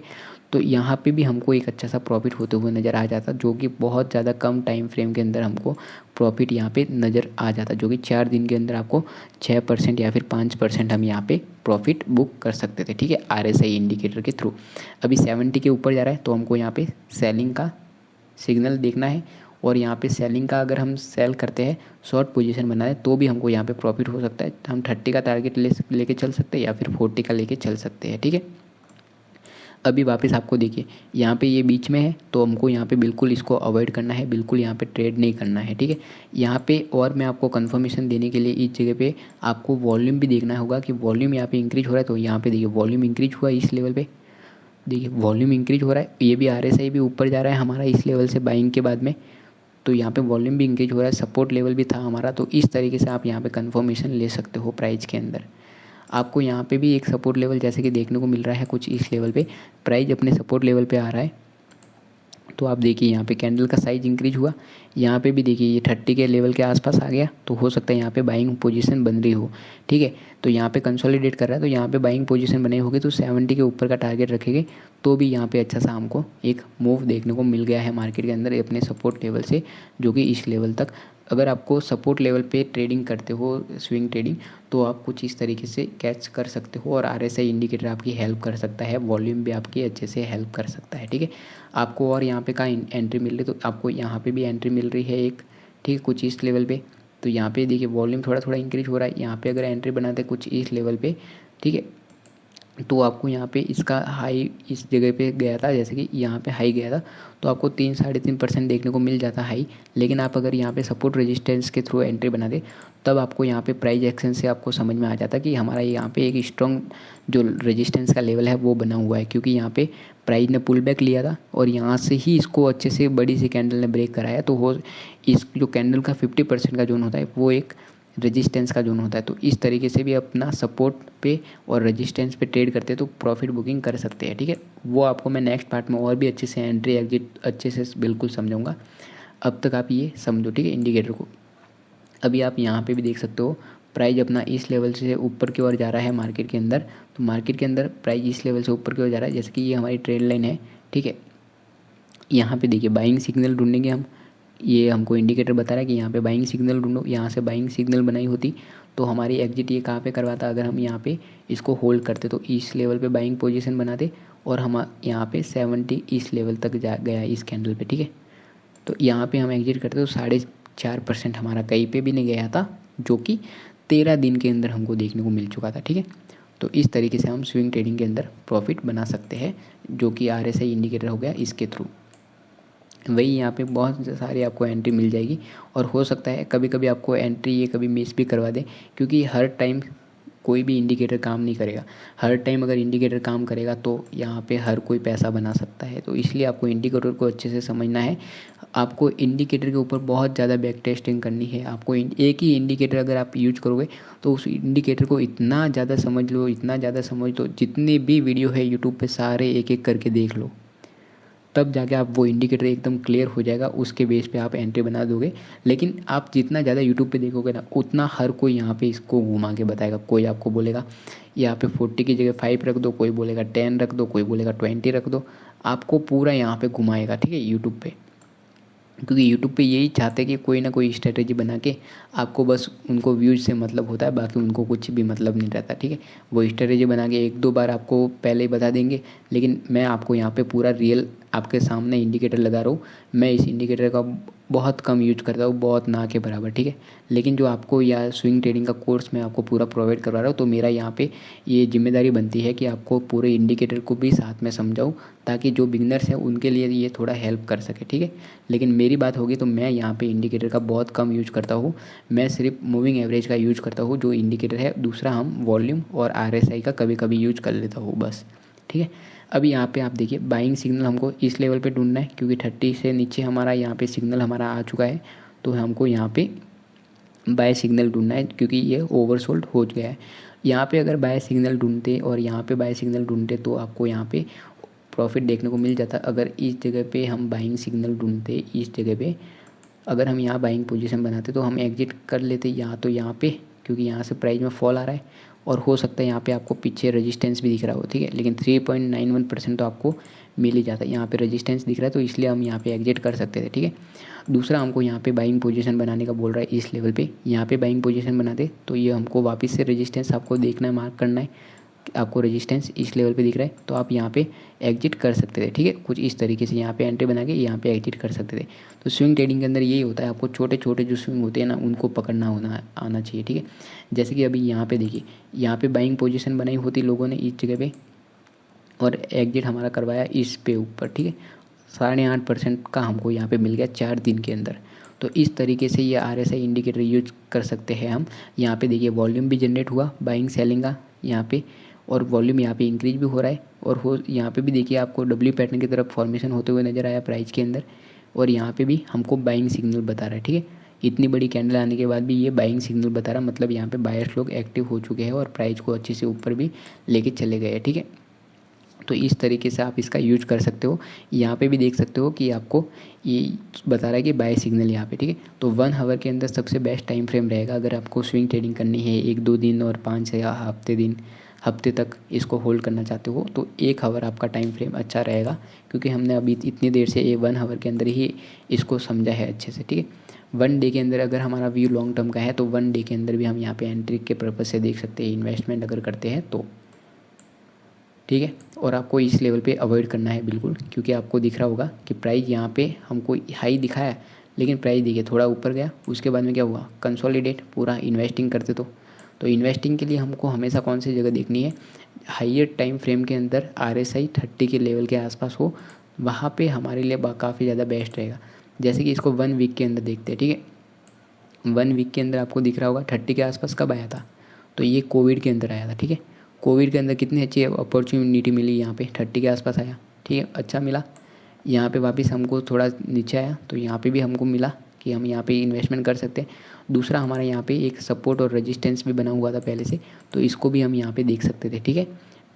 तो यहाँ पे भी हमको एक अच्छा सा प्रॉफिट होते हुए नज़र आ जाता, जो कि बहुत ज़्यादा कम टाइम फ्रेम के अंदर हमको प्रॉफिट यहाँ पे नज़र आ जाता, जो कि 4 दिन के अंदर आपको 6% या फिर 5% हम यहाँ पे प्रॉफिट बुक कर सकते थे, ठीक है, RSI इंडिकेटर के थ्रू। अभी 70 के ऊपर जा रहा है तो हमको यहाँ पे सेलिंग का सिग्नल देखना है और यहाँ पे सेलिंग का अगर हम सेल करते हैं शॉर्ट पोजीशन बना है तो भी हमको यहाँ पे प्रॉफिट हो सकता है। हम 30 का टारगेट लेके चल सकते हैं या फिर 40 का लेके चल सकते हैं, ठीक है। अभी वापस आपको देखिए यहाँ पे ये बीच में है तो हमको यहाँ पे बिल्कुल इसको अवॉइड करना है, बिल्कुल यहाँ पे ट्रेड नहीं करना है, ठीक है। यहाँ पे और मैं आपको कंफर्मेशन देने के लिए इस जगह पे आपको वॉल्यूम भी देखना होगा कि वॉल्यूम यहाँ पे इंक्रीज हो रहा है। तो यहाँ पे देखिए वॉल्यूम इंक्रीज हुआ इस लेवल पे, देखिए वॉल्यूम इंक्रीज हो रहा है। ये भी RSI भी ऊपर जा रहा है हमारा इस लेवल से बाइंग के बाद में, तो यहाँ पे वॉल्यूम भी इंक्रीज हो रहा है, सपोर्ट लेवल भी था हमारा। तो इस तरीके से आप यहाँ पे कंफर्मेशन ले सकते हो प्राइस के अंदर। आपको यहाँ पे भी एक सपोर्ट लेवल जैसे कि देखने को मिल रहा है कुछ इस लेवल पे, प्राइस अपने सपोर्ट लेवल पे आ रहा है। तो आप देखिए यहाँ पे कैंडल का साइज इंक्रीज हुआ, यहाँ पे भी देखिए ये 30 के लेवल के आसपास आ गया, तो हो सकता है यहाँ पे बाइंग पोजीशन बन रही हो, ठीक है। तो यहाँ पे कंसोलिडेट कर रहा है, तो यहाँ पे बाइंग पोजीशन बने होगी, तो 70 के ऊपर का टारगेट रखेंगे तो भी यहाँ पे अच्छा सा हमको एक मूव देखने को मिल गया है मार्केट के अंदर अपने सपोर्ट लेवल से, जो कि इस लेवल तक। अगर आपको सपोर्ट लेवल पे ट्रेडिंग करते हो स्विंग ट्रेडिंग, तो आप कुछ इस तरीके से कैच कर सकते हो, और RSI इंडिकेटर आपकी हेल्प कर सकता है, वॉल्यूम भी आपकी अच्छे से हेल्प कर सकता है, ठीक है। आपको और यहाँ पे कहाँ एंट्री मिल रही है, तो आपको यहाँ पे भी एंट्री मिल रही है एक, ठीक है, कुछ इस लेवल पे। तो यहाँ पे देखिए वॉल्यूम थोड़ा थोड़ा इंक्रीज हो रहा है, यहाँ पे अगर एंट्री बनाते कुछ इस लेवल पे, ठीक है, तो आपको यहाँ पे इसका हाई इस जगह पे गया था, जैसे कि यहाँ पे हाई गया था, तो आपको 3-3.5% देखने को मिल जाता हाई। लेकिन आप अगर यहाँ पे सपोर्ट रेजिस्टेंस के थ्रू एंट्री बना दे, तब आपको यहाँ पे प्राइस एक्शन से आपको समझ में आ जाता कि हमारा यहाँ पे एक स्ट्रॉन्ग जो रेजिस्टेंस का लेवल है वो बना हुआ है, क्योंकि यहाँ पे प्राइस ने पुल बैक लिया था और यहाँ से ही इसको अच्छे से बड़ी सी कैंडल ने ब्रेक कराया। तो वो इस जो कैंडल का 50% का जोन होता है वो एक रेजिस्टेंस का जोन होता है। तो इस तरीके से भी अपना सपोर्ट पे और रेजिस्टेंस पे ट्रेड करते हैं तो प्रॉफिट बुकिंग कर सकते हैं, ठीक है। वो आपको मैं नेक्स्ट पार्ट में और भी अच्छे से एंट्री एग्जिट अच्छे से बिल्कुल समझाऊंगा। अब तक आप ये समझो, ठीक है, इंडिकेटर को। अभी आप यहाँ पे भी देख सकते हो प्राइस अपना इस लेवल से ऊपर की ओर जा रहा है मार्केट के अंदर। तो मार्केट के अंदर प्राइस इस लेवल से ऊपर की ओर जा रहा है, जैसे कि ये हमारी ट्रेंड लाइन है, ठीक है। यहाँ पे देखिए बाइंग सिग्नल ढूंढेंगे हम, ये हमको इंडिकेटर बता रहा है कि यहाँ पे बाइंग सिग्नल ढूंढो। यहाँ से बाइंग सिग्नल बनाई होती तो हमारी एग्जिट ये कहाँ पे करवाता, अगर हम यहाँ पे इसको होल्ड करते तो इस लेवल पे बाइंग पोजीशन बनाते, और हम यहाँ पे 70 इस लेवल तक जा गया इस कैंडल पे, ठीक है। तो यहाँ पे हम एग्जिट करते तो 4.5% हमारा कहीं पे भी नहीं गया था, जो कि 13 दिन के अंदर हमको देखने को मिल चुका था, ठीक है। तो इस तरीके से हम स्विंग ट्रेडिंग के अंदर प्रॉफिट बना सकते हैं, जो कि RSI इंडिकेटर हो गया इसके थ्रू। वही यहाँ पे बहुत सारी आपको एंट्री मिल जाएगी, और हो सकता है कभी कभी आपको एंट्री ये कभी मिस भी करवा दे, क्योंकि हर टाइम कोई भी इंडिकेटर काम नहीं करेगा। हर टाइम अगर इंडिकेटर काम करेगा तो यहाँ पे हर कोई पैसा बना सकता है। तो इसलिए आपको इंडिकेटर को अच्छे से समझना है। आपको इंडिकेटर के ऊपर बहुत ज़्यादा बैक टेस्टिंग करनी है। आपको एक ही इंडिकेटर अगर आप यूज करोगे तो उस इंडिकेटर को इतना ज़्यादा समझ लो, इतना ज़्यादा समझ लो, जितने भी वीडियो है यूट्यूब पे सारे एक एक करके देख लो, तब जाके आप वो इंडिकेटर एकदम क्लियर हो जाएगा, उसके बेस पे आप एंट्री बना दोगे। लेकिन आप जितना ज़्यादा यूट्यूब पे देखोगे ना, उतना हर कोई यहाँ पे इसको घुमा के बताएगा। कोई आपको बोलेगा यहाँ पे 40 की जगह 5 रख दो, कोई बोलेगा 10 रख दो, कोई बोलेगा 20 रख दो, आपको पूरा यहाँ पे घुमाएगा, ठीक है, यूट्यूब पे। क्योंकि यूट्यूब पे यही चाहते हैं कि कोई ना कोई स्ट्रेटेजी बना के आपको, बस उनको व्यूज से मतलब होता है, बाकी उनको कुछ भी मतलब नहीं रहता, ठीक है। वो स्ट्रेटेजी बना के 1-2 बार आपको पहले ही बता देंगे, लेकिन मैं आपको यहाँ पे पूरा रियल आपके सामने इंडिकेटर लगा रहा हूँ। मैं इस इंडिकेटर का बहुत कम यूज करता हूँ, बहुत ना के बराबर, ठीक है। लेकिन जो आपको या स्विंग ट्रेडिंग का कोर्स मैं आपको पूरा प्रोवाइड करवा रहा हूँ, तो मेरा यहाँ पे ये जिम्मेदारी बनती है कि आपको पूरे इंडिकेटर को भी साथ में समझाऊँ, ताकि जो बिगनर्स हैं उनके लिए ये थोड़ा हेल्प कर सके, ठीक है। लेकिन मेरी बात होगी तो मैं यहाँ पे इंडिकेटर का बहुत कम यूज करता हूँ। मैं सिर्फ मूविंग एवरेज का यूज करता हूँ जो इंडिकेटर है। दूसरा हम वॉल्यूम और RSI का कभी कभी यूज कर लेता हूँ, बस, ठीक है। अभी यहाँ पे आप देखिए बाइंग सिग्नल हमको इस लेवल पे ढूंढना है, क्योंकि 30 से नीचे हमारा यहाँ पे सिग्नल हमारा आ चुका है। तो हमको यहाँ पे बाय सिग्नल ढूंढना है, क्योंकि ये ओवरसोल्ड हो गया है। यहाँ पे अगर बाय सिग्नल ढूंढते और यहाँ पे बाय सिग्नल ढूंढते तो आपको यहाँ पे प्रॉफिट देखने को मिल जाता। अगर इस जगह पे हम बाइंग सिग्नल ढूंढते, इस जगह पे अगर हम यहाँ बाइंग पोजीशन बनाते तो हम एग्जिट कर लेते यहाँ, तो यहाँ पे क्योंकि यहाँ से प्राइस में फॉल आ रहा है, और हो सकता है यहाँ पे आपको पीछे रेजिस्टेंस भी दिख रहा हो, ठीक है। लेकिन 3.91% तो आपको मिल ही जाता है। यहाँ पे रेजिस्टेंस दिख रहा है तो इसलिए हम यहाँ पे एग्जिट कर सकते थे, ठीक है। दूसरा हमको यहाँ पे बाइंग पोजीशन बनाने का बोल रहा है इस लेवल पे, यहाँ पे बाइंग पोजीशन बनाते तो ये हमको वापस से रेजिस्टेंस आपको देखना है, मार्क करना है। आपको रेजिस्टेंस इस लेवल पे दिख रहा है तो आप यहाँ पे एग्जिट कर सकते थे, ठीक है। कुछ इस तरीके से यहाँ पे एंट्री बना के यहाँ पे एग्जिट कर सकते थे। तो स्विंग ट्रेडिंग के अंदर यही होता है, आपको छोटे छोटे जो स्विंग होते हैं ना उनको पकड़ना आना चाहिए, ठीक है। जैसे कि अभी यहाँ पे देखिए, यहाँ पे बाइंग पोजीशन बनाई होती लोगों ने इस जगह पे, और एग्जिट हमारा करवाया इस पे ऊपर, ठीक है। 8.5% का हमको यहाँ पे मिल गया 4 दिन के अंदर। तो इस तरीके से ये RSI इंडिकेटर यूज कर सकते हैं हम। यहाँ पे देखिए वॉल्यूम भी जनरेट हुआ बाइंग सेलिंग का यहाँ पे, और वॉल्यूम यहाँ पे इंक्रीज भी हो रहा है, और यहाँ पे भी देखिए आपको W पैटर्न की तरफ फॉर्मेशन होते हुए नजर आया प्राइस के अंदर, और यहाँ पे भी हमको बाइंग सिग्नल बता रहा है, ठीक है। इतनी बड़ी कैंडल आने के बाद भी ये बाइंग सिग्नल बता रहा है, मतलब यहाँ पे बायर्स लोग एक्टिव हो चुके हैं और प्राइस को अच्छे से ऊपर भी लेके चले गए, ठीक है। तो इस तरीके से आप इसका यूज कर सकते हो। यहाँ पे भी देख सकते हो कि आपको ये बता रहा है कि बाय सिग्नल यहाँ पे, ठीक है। तो 1 आवर के अंदर सबसे बेस्ट टाइम फ्रेम रहेगा अगर आपको स्विंग ट्रेडिंग करनी है 1-2 दिन और 5 या हफ्ते तक इसको होल्ड करना चाहते हो, तो 1 आवर आपका टाइम फ्रेम अच्छा रहेगा, क्योंकि हमने अभी इतनी देर से 1 आवर के अंदर ही इसको समझा है अच्छे से, ठीक है। 1 डे के अंदर अगर हमारा व्यू लॉन्ग टर्म का है तो 1 डे के अंदर भी हम यहाँ पे एंट्री के पर्पज़ से देख सकते हैं, इन्वेस्टमेंट अगर करते हैं तो, ठीक है। और आपको इस लेवल पे अवॉइड करना है बिल्कुल, क्योंकि आपको दिख रहा होगा कि प्राइस यहाँ पे हमको हाई दिखाया, लेकिन प्राइस देखिए थोड़ा ऊपर गया, उसके बाद में क्या हुआ, कंसोलिडेट पूरा इन्वेस्टिंग करते तो इन्वेस्टिंग के लिए हमको हमेशा कौन सी जगह देखनी है, हाइयर टाइम फ्रेम के अंदर RSI 30 के लेवल के आसपास हो, वहाँ पे हमारे लिए काफ़ी ज़्यादा बेस्ट रहेगा। जैसे कि इसको 1 वीक के अंदर देखते हैं, ठीक है। 1 वीक के अंदर आपको दिख रहा होगा 30 के आसपास कब आया था, तो ये कोविड के अंदर आया था, ठीक है। कोविड के अंदर कितनी अच्छी अपॉर्चुनिटी मिली, यहाँ पे 30 के आसपास आया, ठीक है, अच्छा मिला। यहाँ पे वापस हमको थोड़ा नीचे आया, तो यहाँ पे भी हमको मिला कि हम यहाँ पे इन्वेस्टमेंट कर सकते हैं। दूसरा हमारा यहाँ पे एक सपोर्ट और रेजिस्टेंस भी बना हुआ था पहले से, तो इसको भी हम यहाँ पे देख सकते थे, ठीक है।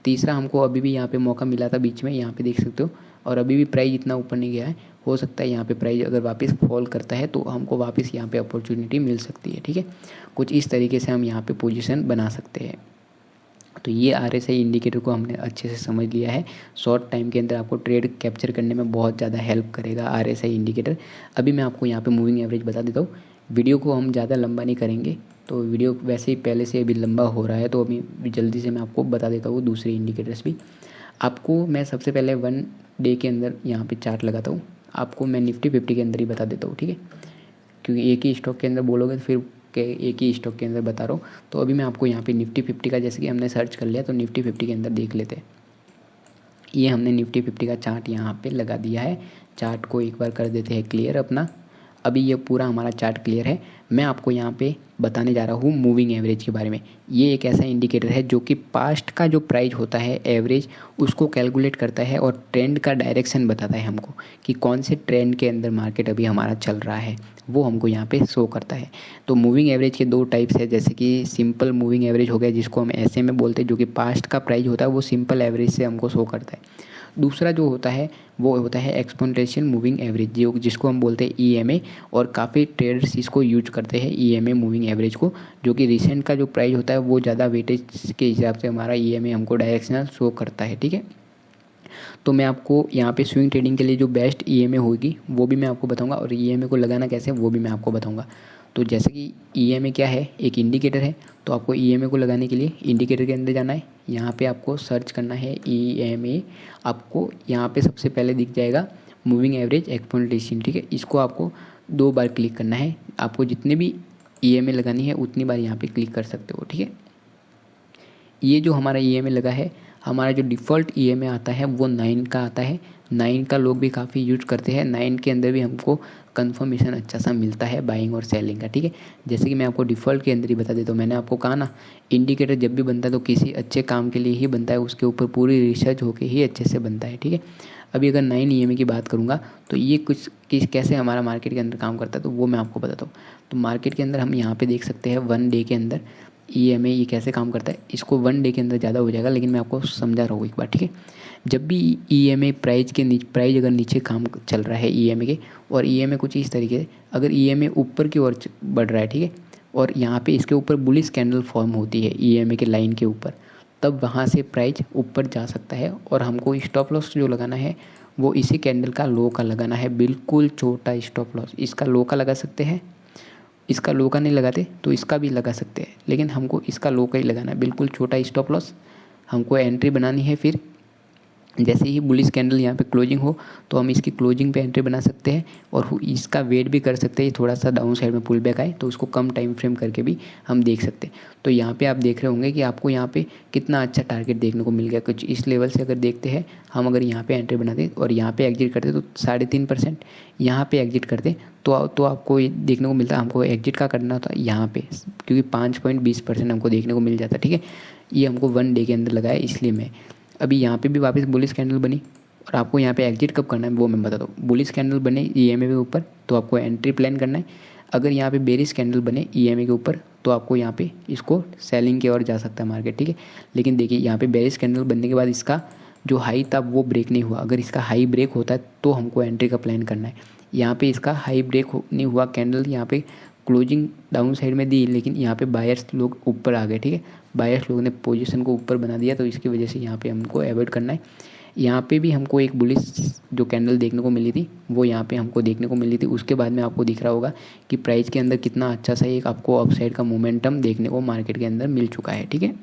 तीसरा हमको अभी भी यहाँ पे मौका मिला था बीच में, यहाँ पे देख सकते हो, और अभी भी प्राइस इतना ऊपर नहीं गया है, हो सकता है यहाँ पे प्राइस अगर वापस फॉल करता है तो हमको वापस यहाँ पे अपॉर्चुनिटी मिल सकती है, ठीक है। कुछ इस तरीके से हम यहाँ पे पोजीशन बना सकते हैं। तो ये RSI इंडिकेटर को हमने अच्छे से समझ लिया है। शॉर्ट टाइम के अंदर आपको ट्रेड कैप्चर करने में बहुत ज़्यादा हेल्प करेगा RSI इंडिकेटर। अभी मैं आपको यहाँ पे मूविंग एवरेज बता देता हूँ। वीडियो को हम ज़्यादा लंबा नहीं करेंगे, तो वीडियो वैसे ही पहले से अभी लंबा हो रहा है, तो अभी जल्दी से मैं आपको बता देता हूँ दूसरे इंडिकेटर्स भी। आपको मैं सबसे पहले 1 डे के अंदर यहाँ पर चार्ट लगाता हूँ, आपको मैं निफ्टी 50 के अंदर ही बता देता हूँ, ठीक है, क्योंकि एक ही स्टॉक के अंदर बोलोगे तो फिर के एक ही स्टॉक के अंदर बता रहा हूँ। तो अभी मैं आपको यहाँ पे निफ्टी 50 का, जैसे कि हमने सर्च कर लिया, तो निफ्टी 50 के अंदर देख लेते हैं। ये हमने निफ्टी 50 का चार्ट यहाँ पे लगा दिया है। चार्ट को एक बार कर देते हैं क्लियर अपना। अभी ये पूरा हमारा चार्ट क्लियर है। मैं आपको यहाँ पे बताने जा रहा हूँ मूविंग एवरेज के बारे में। ये एक ऐसा इंडिकेटर है जो कि पास्ट का जो प्राइस होता है एवरेज, उसको कैलकुलेट करता है और ट्रेंड का डायरेक्शन बताता है हमको कि कौन से ट्रेंड के अंदर मार्केट अभी हमारा चल रहा है, वो हमको यहाँ पे शो करता है। तो मूविंग एवरेज के 2 टाइप्स है, जैसे कि सिंपल मूविंग एवरेज हो गया, जिसको हम ऐसे में बोलते हैं, जो कि पास्ट का प्राइस होता है वो सिंपल एवरेज से हमको शो करता है। दूसरा जो होता है वो होता है एक्सपोनेंशियल मूविंग एवरेज, जिसको हम बोलते हैं EMA, और काफ़ी ट्रेडर्स इसको यूज करते हैं EMA मूविंग एवरेज को, जो कि रिसेंट का जो प्राइस होता है वो ज़्यादा वेटेज के हिसाब से हमारा EMA हमको डायरेक्शनल शो करता है, ठीक है। तो मैं आपको यहाँ पे स्विंग ट्रेडिंग के लिए जो बेस्ट EMA होगी वो भी मैं आपको बताऊँगा, और EMA को लगाना कैसे वो भी मैं आपको बताऊँगा। तो जैसे कि EMA क्या है, एक इंडिकेटर है, तो आपको EMA को लगाने के लिए इंडिकेटर के अंदर जाना है। यहाँ पे आपको सर्च करना है EMA, आपको यहाँ पे सबसे पहले दिख जाएगा मूविंग एवरेज एक्सपोनेंशियल, ठीक है। इसको आपको 2 बार क्लिक करना है। आपको जितने भी EMA लगानी है उतनी बार यहाँ पे क्लिक कर सकते हो, ठीक है। ये जो हमारा EMA लगा है, हमारा जो डिफ़ॉल्ट EMA आता है वो 9 का आता है। 9 का लोग भी काफ़ी यूज करते हैं। 9 के अंदर भी हमको कंफर्मेशन अच्छा सा मिलता है बाइंग और सेलिंग का, ठीक है। जैसे कि मैं आपको डिफ़ॉल्ट के अंदर ही बता देता हूँ। मैंने आपको कहा ना, इंडिकेटर जब भी बनता है तो किसी अच्छे काम के लिए ही बनता है, उसके ऊपर पूरी रिसर्च होके ही अच्छे से बनता है, ठीक है। अभी अगर 9 EMA की बात करूँगा तो ये कैसे हमारा मार्केट के अंदर काम करता है, तो वो मैं आपको बताता हूँ। तो मार्केट के अंदर हम यहाँ पर देख सकते हैं 1 डे के अंदर EMA ये कैसे काम करता है। इसको 1 डे के अंदर ज़्यादा हो जाएगा, लेकिन मैं आपको समझा रहा हूँ एक बार, ठीक है। जब भी EMA प्राइस अगर नीचे काम चल रहा है EMA के, और EMA कुछ इस तरीके से, अगर EMA ऊपर की ओर बढ़ रहा है, ठीक है, और यहाँ पे इसके ऊपर बुलिश कैंडल फॉर्म होती है EMA के लाइन के ऊपर, तब वहाँ से प्राइस ऊपर जा सकता है। और हमको स्टॉप लॉस जो लगाना है वो इसी कैंडल का लो का लगाना है, बिल्कुल छोटा स्टॉप लॉस। इसका लो का लगा सकते हैं, इसका लो का नहीं लगाते तो इसका भी लगा सकते हैं, लेकिन हमको इसका लो का ही लगाना है, बिल्कुल छोटा स्टॉप लॉस। हमको एंट्री बनानी है, फिर जैसे ही बुलिश कैंडल यहाँ पे क्लोजिंग हो तो हम इसकी क्लोजिंग पे एंट्री बना सकते हैं, और इसका वेट भी कर सकते हैं। थोड़ा सा डाउन साइड में पुल बैक आए तो उसको कम टाइम फ्रेम करके भी हम देख सकते हैं। तो यहाँ पे आप देख रहे होंगे कि आपको यहाँ पे कितना अच्छा टारगेट देखने को मिल गया। कुछ इस लेवल से अगर देखते हैं हम, अगर यहाँ पे एंट्री बनाते और यहाँ पे एग्जिट करते तो 3.5% यहाँ पे एग्जिट करते तो आपको ये देखने को मिलता, हमको एग्जिट का करना था यहाँ पे, क्योंकि 5.20% हमको देखने को मिल जाता, ठीक है। ये हमको 1 डे के अंदर लगाया, इसलिए मैं अभी यहाँ पे भी वापस बुलिश कैंडल बनी, और आपको यहाँ पे एग्जिट कब करना है वो मैं बताता हूँ। बुलिश कैंडल बने EMA के ऊपर तो आपको एंट्री प्लान करना है। अगर यहाँ पे बेरिश कैंडल बने EMA के ऊपर तो आपको यहाँ पे इसको सेलिंग की ओर जा सकता है मार्केट, ठीक है। लेकिन देखिए यहाँ पे बेरिश कैंडल बनने के बाद इसका जो हाई था वो ब्रेक नहीं हुआ। अगर इसका हाई ब्रेक होता है तो हमको एंट्री का प्लान करना है। यहाँ पे इसका हाई ब्रेक नहीं हुआ, कैंडल यहाँ पे क्लोजिंग डाउन साइड में दी, लेकिन यहाँ पे बायर्स लोग ऊपर आ गए, ठीक है। बायर्स लोगों ने पोजीशन को ऊपर बना दिया, तो इसकी वजह से यहाँ पे हमको अवॉइड करना है। यहाँ पे भी हमको एक बुलिश जो कैंडल देखने को मिली थी वो यहाँ पे हमको देखने को मिली थी। उसके बाद में आपको दिख रहा होगा कि प्राइस के अंदर कितना अच्छा सा एक आपको अपसाइड का मोमेंटम देखने को मार्केट के अंदर मिल चुका है, ठीक है।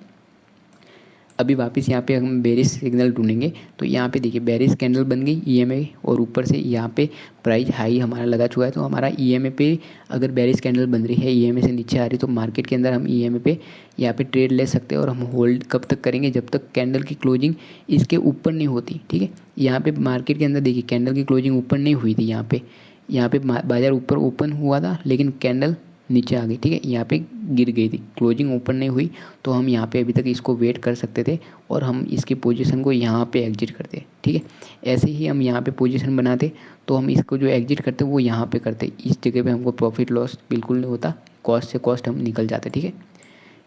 अभी वापस यहाँ पे हम बेरिश सिग्नल ढूंढेंगे, तो यहाँ पे देखिए बेरिश कैंडल बन गई ईएमए, और ऊपर से यहाँ पे प्राइस हाई हमारा लगा चुका है। तो हमारा ईएमए पे अगर बेरिश कैंडल बन रही है, ईएमए से नीचे आ रही, तो मार्केट के अंदर हम ईएमए पे यहाँ पे ट्रेड ले सकते हैं। और हम होल्ड कब तक करेंगे, जब तक कैंडल की क्लोजिंग इसके ऊपर नहीं होती, ठीक है। यहाँ पे मार्केट के अंदर देखिए कैंडल की क्लोजिंग ऊपर नहीं हुई थी। यहाँ पे बाजार ऊपर ओपन हुआ था, लेकिन कैंडल नीचे आ गई, ठीक है। यहाँ पे गिर गई थी, क्लोजिंग ओपन नहीं हुई, तो हम यहाँ पे अभी तक इसको वेट कर सकते थे और हम इसकी पोजीशन को यहाँ पे एग्जिट करते, ठीक है। ऐसे ही हम यहाँ पे पोजीशन बनाते, तो हम इसको जो एग्जिट करते वो यहाँ पे करते। इस जगह पे हमको प्रॉफिट लॉस बिल्कुल नहीं होता, कॉस्ट से कॉस्ट हम निकल जाते, ठीक है।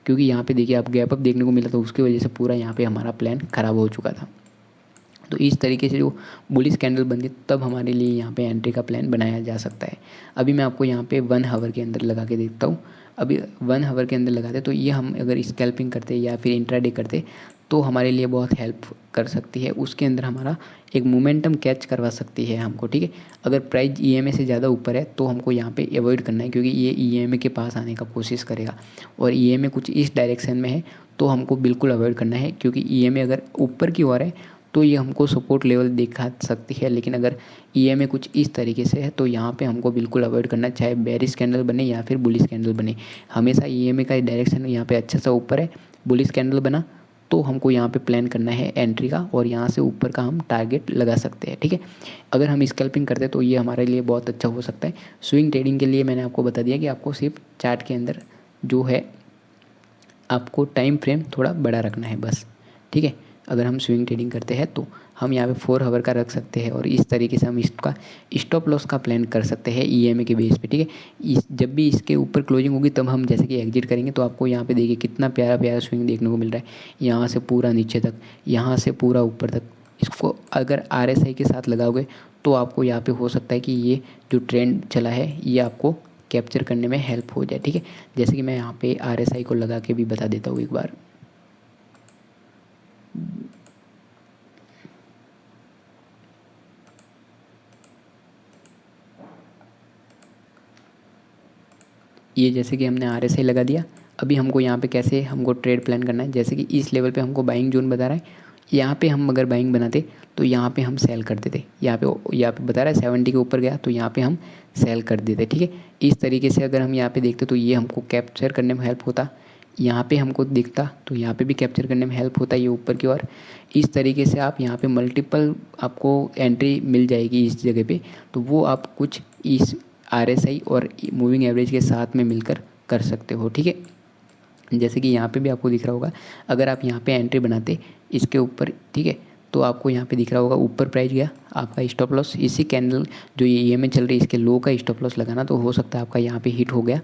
क्योंकि यहाँ पे देखिए आप गैप अप देखने को मिला, तो उसकी वजह से पूरा यहाँ पे हमारा प्लान ख़राब हो चुका था। तो इस तरीके से जो बुलिश कैंडल बनती है तब हमारे लिए यहाँ पे एंट्री का प्लान बनाया जा सकता है। अभी मैं आपको यहाँ पे 1 आवर के अंदर लगा के देखता हूँ। अभी 1 आवर के अंदर लगाते तो ये हम अगर स्कैल्पिंग करते या फिर इंट्राडे करते तो हमारे लिए बहुत हेल्प कर सकती है। उसके अंदर हमारा एक मोमेंटम कैच करवा सकती है हमको, ठीक है। अगर प्राइस ईएमए से ज़्यादा ऊपर है तो हमको यहाँ पे अवॉइड करना है, क्योंकि ये ईएमए के पास आने का कोशिश करेगा, और ईएमए कुछ इस डायरेक्शन में है तो हमको बिल्कुल अवॉइड करना है। क्योंकि ईएमए अगर ऊपर की ओर है तो ये हमको सपोर्ट लेवल दिखा सकती है, लेकिन अगर ईएमए कुछ इस तरीके से है तो यहाँ पे हमको बिल्कुल अवॉइड करना, चाहे बेरिश कैंडल बने या फिर बुलिश कैंडल बने। हमेशा ईएमए का डायरेक्शन यहाँ पे अच्छा सा ऊपर है, बुलिश कैंडल बना तो हमको यहाँ पे प्लान करना है एंट्री का, और यहाँ से ऊपर का हम टारगेट लगा सकते हैं, ठीक है। अगर हम स्कैल्पिंग करते हैं तो ये हमारे लिए बहुत अच्छा हो सकता है। स्विंग ट्रेडिंग के लिए मैंने आपको बता दिया कि आपको सिर्फ चार्ट के अंदर जो है आपको टाइम फ्रेम थोड़ा बड़ा रखना है बस, ठीक है। अगर हम स्विंग ट्रेडिंग करते हैं तो हम यहाँ पे 4 आवर का रख सकते हैं, और इस तरीके से हम इसका स्टॉप लॉस का प्लान कर सकते हैं ईएमए के बेस पे, ठीक है। जब भी इसके ऊपर क्लोजिंग होगी तब हम जैसे कि एग्जिट करेंगे, तो आपको यहाँ पे देखिए कितना प्यारा प्यारा स्विंग देखने को मिल रहा है। यहाँ से पूरा नीचे तक, यहाँ से पूरा ऊपर तक। इसको अगर RSI के साथ लगाओगे तो आपको यहाँ पे हो सकता है कि ये जो ट्रेंड चला है ये आपको कैप्चर करने में हेल्प हो जाए, ठीक है। जैसे कि मैं यहाँ पे RSI को लगा के भी बता देता हूँ एक बार। ये जैसे कि हमने RSI लगा दिया। अभी हमको यहाँ पे कैसे हमको ट्रेड प्लान करना है, जैसे कि इस लेवल पे हमको बाइंग जोन बता रहा है, यहाँ पे हम अगर बाइंग बनाते तो यहाँ पे हम सेल कर देते। यहाँ पे बता रहा है 70 के ऊपर गया तो यहाँ पे हम सेल कर देते, ठीक है। इस तरीके से अगर हम यहाँ पे देखते तो ये हमको कैप्चर करने में हेल्प होता। यहाँ पे हमको दिखता तो यहाँ पे भी कैप्चर करने में हेल्प होता है ये ऊपर की ओर। इस तरीके से आप यहाँ पे मल्टीपल आपको एंट्री मिल जाएगी इस जगह पे, तो वो आप कुछ इस RSI और मूविंग एवरेज के साथ में मिलकर कर सकते हो, ठीक है। जैसे कि यहाँ पे भी आपको दिख रहा होगा, अगर आप यहाँ पे एंट्री बनाते इसके ऊपर, ठीक है, तो आपको यहाँ पे दिख रहा होगा ऊपर प्राइस गया, आपका स्टॉप लॉस इसी कैंडल जो ये ईएमए चल रही है इसके लो का स्टॉप लॉस लगाना, तो हो सकता है आपका यहाँ पे हिट हो गया।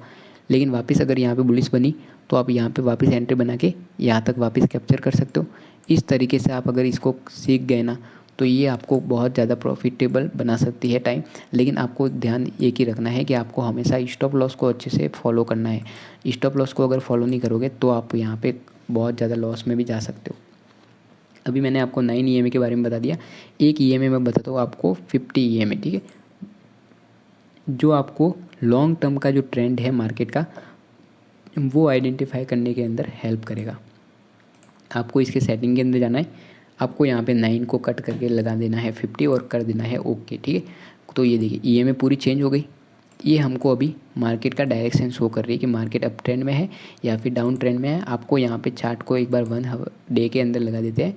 लेकिन वापस अगर यहाँ पे बुलिश बनी तो आप यहाँ पे वापस एंट्री बना के यहाँ तक वापस कैप्चर कर सकते हो। इस तरीके से आप अगर इसको सीख गए ना तो ये आपको बहुत ज़्यादा प्रॉफिटेबल बना सकती है टाइम। लेकिन आपको ध्यान एक ही रखना है कि आपको हमेशा स्टॉप लॉस को अच्छे से फॉलो करना है। स्टॉप लॉस को अगर फॉलो नहीं करोगे तो आप यहाँ पे बहुत ज़्यादा लॉस में भी जा सकते हो। अभी मैंने आपको 9 ईएमए के बारे में बता दिया। एक ईएमए में बताता हूँ आपको 50 ईएमए, ठीक है, जो आपको लॉन्ग टर्म का जो ट्रेंड है मार्केट का वो आइडेंटिफाई करने के अंदर हेल्प करेगा। आपको इसके सेटिंग के अंदर जाना है, आपको यहाँ पे 9 को कट करके लगा देना है 50 और कर देना है ओके, ठीक है। तो ये देखिए ईएमए पूरी चेंज हो गई। ये हमको अभी मार्केट का डायरेक्शन शो कर रही है कि मार्केट अप ट्रेंड में है या फिर डाउन ट्रेंड में है। आपको यहाँ पे चार्ट को एक बार 1 डे के अंदर लगा देते हैं,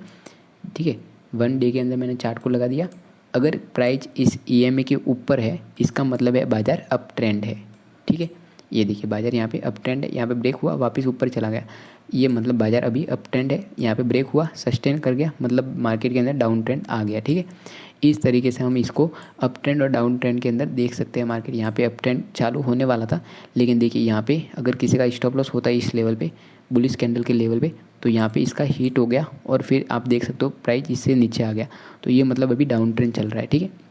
ठीक है। 1 डे के अंदर मैंने चार्ट को लगा दिया। अगर प्राइस इस ईएमए के ऊपर है इसका मतलब है बाज़ार अप ट्रेंड है, ठीक है। ये देखिए बाज़ार यहाँ पे अप ट्रेंड है, यहाँ पे ब्रेक हुआ वापस ऊपर चला गया, ये मतलब बाज़ार अभी अप ट्रेंड है। यहाँ पे ब्रेक हुआ सस्टेन कर गया, मतलब मार्केट के अंदर डाउन ट्रेंड आ गया, ठीक है। इस तरीके से हम इसको अप ट्रेंड और डाउन ट्रेंड के अंदर देख सकते हैं। मार्केट यहाँ पे अप ट्रेंड चालू होने वाला था, लेकिन देखिए यहाँ पे अगर किसी का स्टॉप लॉस होता है इस लेवल पे बुलिश कैंडल के लेवल पे तो यहाँ पे इसका हीट हो गया और फिर आप देख सकते हो प्राइस इससे नीचे आ गया, तो ये मतलब अभी डाउन ट्रेंड चल रहा है, ठीक है।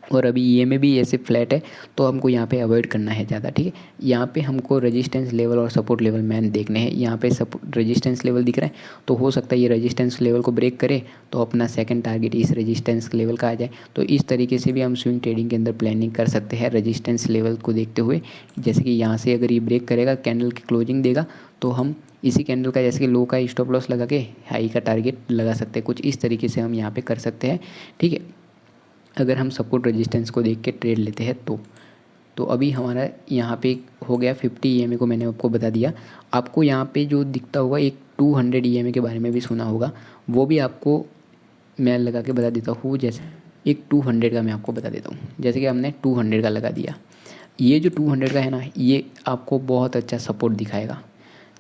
और अभी ये में भी ऐसे फ्लैट है, तो हमको यहाँ पे अवॉइड करना है ज़्यादा, ठीक है। यहाँ पे हमको रेजिस्टेंस लेवल और सपोर्ट लेवल मैन देखने हैं। यहाँ पे रेजिस्टेंस लेवल दिख रहा है, तो हो सकता है ये रेजिस्टेंस लेवल को ब्रेक करे तो अपना सेकंड टारगेट इस रेजिस्टेंस लेवल का आ जाए। तो इस तरीके से भी हम स्विंग ट्रेडिंग के अंदर प्लानिंग कर सकते हैं रेजिस्टेंस लेवल को देखते हुए। जैसे कि यहाँ से अगर ये ब्रेक करेगा, कैंडल की क्लोजिंग देगा, तो हम इसी कैंडल का जैसे कि लो का स्टॉप लॉस लगा के हाई का टारगेट लगा सकते हैं। कुछ इस तरीके से हम यहाँ पे कर सकते हैं, ठीक है, अगर हम सपोर्ट रेजिस्टेंस को देख के ट्रेड लेते हैं तो अभी हमारा यहाँ पे हो गया 50 EMA को मैंने आपको बता दिया। आपको यहाँ पे जो दिखता होगा एक 200 EMA के बारे में भी सुना होगा, वो भी आपको मैं लगा के बता देता हूँ। जैसे एक 200 का मैं आपको बता देता हूँ, जैसे कि हमने 200 का लगा दिया। ये जो 200 का है ना, ये आपको बहुत अच्छा सपोर्ट दिखाएगा।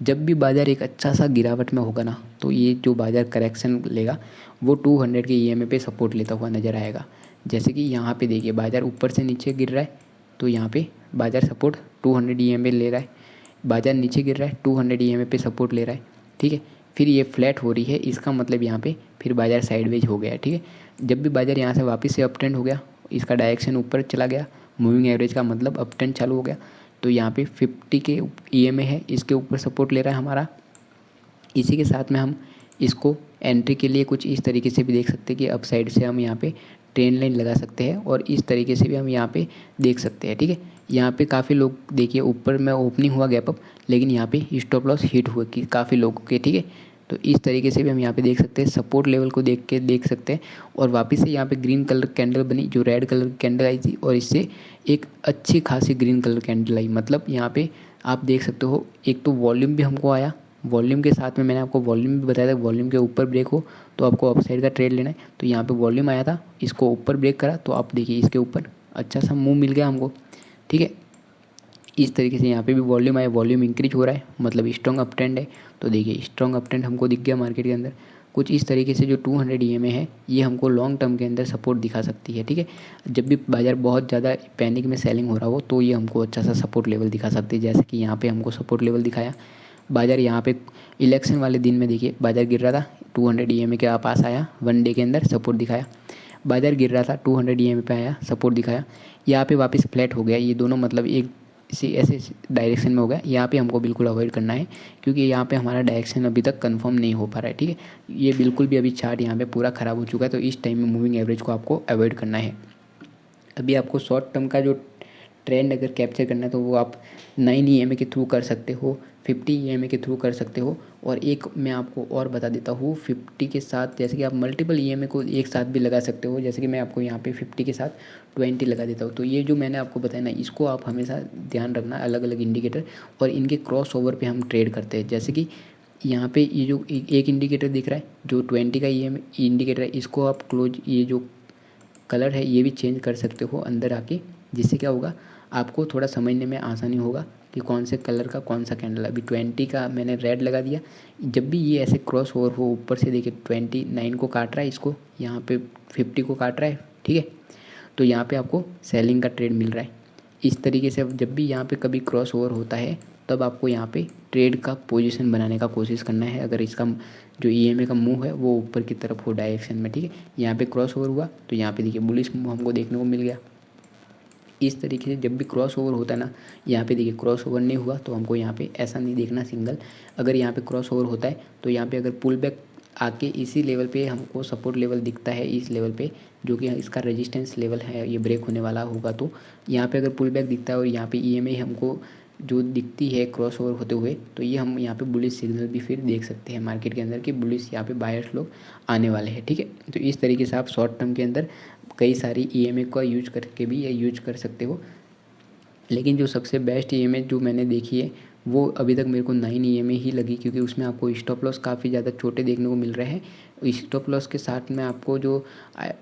जब भी बाज़ार एक अच्छा सा गिरावट में होगा ना, तो ये जो बाज़ार करेक्शन लेगा वो 200 के EMA पे सपोर्ट लेता हुआ नज़र आएगा। जैसे कि यहाँ पे देखिए बाज़ार ऊपर से नीचे गिर रहा है, तो यहाँ पे बाज़ार सपोर्ट 200 EMA ले रहा है। बाज़ार नीचे गिर रहा है, 200 EMA पे सपोर्ट ले रहा है, ठीक है। फिर ये फ्लैट हो रही है, इसका मतलब यहाँ पे फिर बाज़ार साइडवेज हो गया, ठीक है। जब भी बाज़ार यहाँ से वापस से अप ट्रेंड हो गया, इसका डायरेक्शन ऊपर चला गया, मूविंग एवरेज का मतलब अप ट्रेंड चालू हो गया, तो यहाँ पे 50 के EMA है, इसके ऊपर सपोर्ट ले रहा है हमारा। इसी के साथ में हम इसको एंट्री के लिए कुछ इस तरीके से भी देख सकते हैं कि अप साइड से हम यहाँ पे ट्रेंड लाइन लगा सकते हैं, और इस तरीके से भी हम यहाँ पे देख सकते हैं, ठीक है। यहाँ पे काफ़ी लोग देखिए ऊपर में ओपनिंग हुआ गैप अप, लेकिन यहाँ पे स्टॉप लॉस हिट हुआ कि काफ़ी लोगों के, ठीक है। तो इस तरीके से भी हम यहाँ पे देख सकते हैं, सपोर्ट लेवल को देख सकते हैं। और वापस से यहाँ पे ग्रीन कलर कैंडल बनी, जो रेड कलर की कैंडल आई थी, और इससे एक अच्छी खासी ग्रीन कलर कैंडल आई। मतलब यहाँ पे आप देख सकते हो, एक तो वॉल्यूम भी हमको आया, वॉल्यूम के साथ में मैंने आपको वॉल्यूम भी बताया था, वॉल्यूम के ऊपर ब्रेक हो तो आपको अपसाइड का ट्रेड लेना है। तो यहाँ पे वॉल्यूम आया था, इसको ऊपर ब्रेक करा, तो आप देखिए इसके ऊपर अच्छा सा मूव मिल गया हमको, ठीक है। इस तरीके से यहाँ पे भी वॉल्यूम आया, वॉल्यूम इंक्रीज हो रहा है, मतलब स्ट्रॉन्ग अप ट्रेंड है। तो देखिए स्ट्रॉन्ग अप ट्रेंड हमको दिख गया मार्केट के अंदर। कुछ इस तरीके से जो 200 EMA है, ये हमको लॉन्ग टर्म के अंदर सपोर्ट दिखा सकती है, ठीक है। जब भी बाज़ार बहुत ज़्यादा पैनिक में सेलिंग हो रहा हो, तो ये हमको अच्छा सा सपोर्ट लेवल दिखा सकती है। जैसे कि यहाँ पे हमको सपोर्ट लेवल दिखाया। बाज़ार यहाँ पे इलेक्शन वाले दिन में देखिए बाज़ार गिर रहा था, 200 EMA के पास आया, 1 डे के अंदर सपोर्ट दिखाया। बाज़ार गिर रहा था, 200 EMA पे आया, सपोर्ट दिखाया। यहाँ पे वापस फ्लैट हो गया, ये दोनों मतलब एक ऐसे डायरेक्शन में हो गया। यहाँ पे हमको बिल्कुल अवॉइड करना है, क्योंकि यहाँ पे हमारा डायरेक्शन अभी तक कंफर्म नहीं हो पा रहा है, ठीक है। ये बिल्कुल भी अभी चार्ट यहाँ पे पूरा ख़राब हो चुका है, तो इस टाइम में मूविंग एवरेज को आपको अवॉइड करना है। अभी आपको शॉर्ट टर्म का जो ट्रेंड अगर कैप्चर करना है, तो वो आप 9 EMA के थ्रू कर सकते हो, 50 EMA के थ्रू कर सकते हो। और एक मैं आपको और बता देता हूँ, 50 के साथ जैसे कि आप मल्टीपल EMA को एक साथ भी लगा सकते हो। जैसे कि मैं आपको यहाँ पे 50 के साथ 20 लगा देता हूँ। तो ये जो मैंने आपको बताया ना, इसको आप हमेशा ध्यान रखना, अलग अलग इंडिकेटर और इनके क्रॉस ओवर पर हम ट्रेड करते हैं। जैसे कि यहाँ पे ये जो एक इंडिकेटर दिख रहा है, जो 20 का EMA इंडिकेटर है, इसको आप क्लोज, ये जो कलर है ये भी चेंज कर सकते हो अंदर आके, जिससे क्या होगा आपको थोड़ा समझने में आसानी होगा कि कौन से कलर का कौन सा कैंडल। अभी 20 का मैंने रेड लगा दिया। जब भी ये ऐसे क्रॉस ओवर हो, ऊपर से देखिए 29 को काट रहा है, इसको यहाँ पे 50 को काट रहा है, ठीक है। तो यहाँ पे आपको सेलिंग का ट्रेड मिल रहा है। इस तरीके से जब भी यहाँ पे कभी क्रॉस ओवर होता है, तब आपको यहाँ पे ट्रेड का पोजीशन बनाने का कोशिश करना है। अगर इसका जो EMA का मूव है वो ऊपर की तरफ हो डायरेक्शन में, ठीक है। यहाँ पे क्रॉस ओवर हुआ, तो यहाँ पे देखिए बुलिश मूव हमको देखने को मिल गया। इस तरीके से जब भी क्रॉस ओवर होता है ना, यहाँ पे देखिए क्रॉस ओवर नहीं हुआ, तो हमको यहाँ पे ऐसा नहीं देखना सिंगल। अगर यहाँ पे क्रॉस ओवर होता है, तो यहाँ पे अगर पुल बैक आके इसी लेवल पे हमको सपोर्ट लेवल दिखता है, इस लेवल पे जो कि इसका रेजिस्टेंस लेवल है, ये ब्रेक होने वाला होगा, तो यहाँ पे अगर पुल बैक दिखता है और यहाँ पे EMA हमको जो दिखती है क्रॉस ओवर होते हुए, तो ये हम यहाँ पे बुलिश सिग्नल भी फिर देख सकते हैं मार्केट के अंदर कि बुलिश यहाँ पे बायर्स लोग आने वाले हैं, ठीक है। तो इस तरीके से आप शॉर्ट टर्म के अंदर कई सारी EMA का यूज करके भी ये यूज कर सकते हो। लेकिन जो सबसे बेस्ट EMA जो मैंने देखी है, वो अभी तक मेरे को 9 EMA ही लगी, क्योंकि उसमें आपको स्टॉप लॉस काफ़ी ज़्यादा छोटे देखने को मिल रहे हैं। स्टॉप लॉस के साथ में आपको जो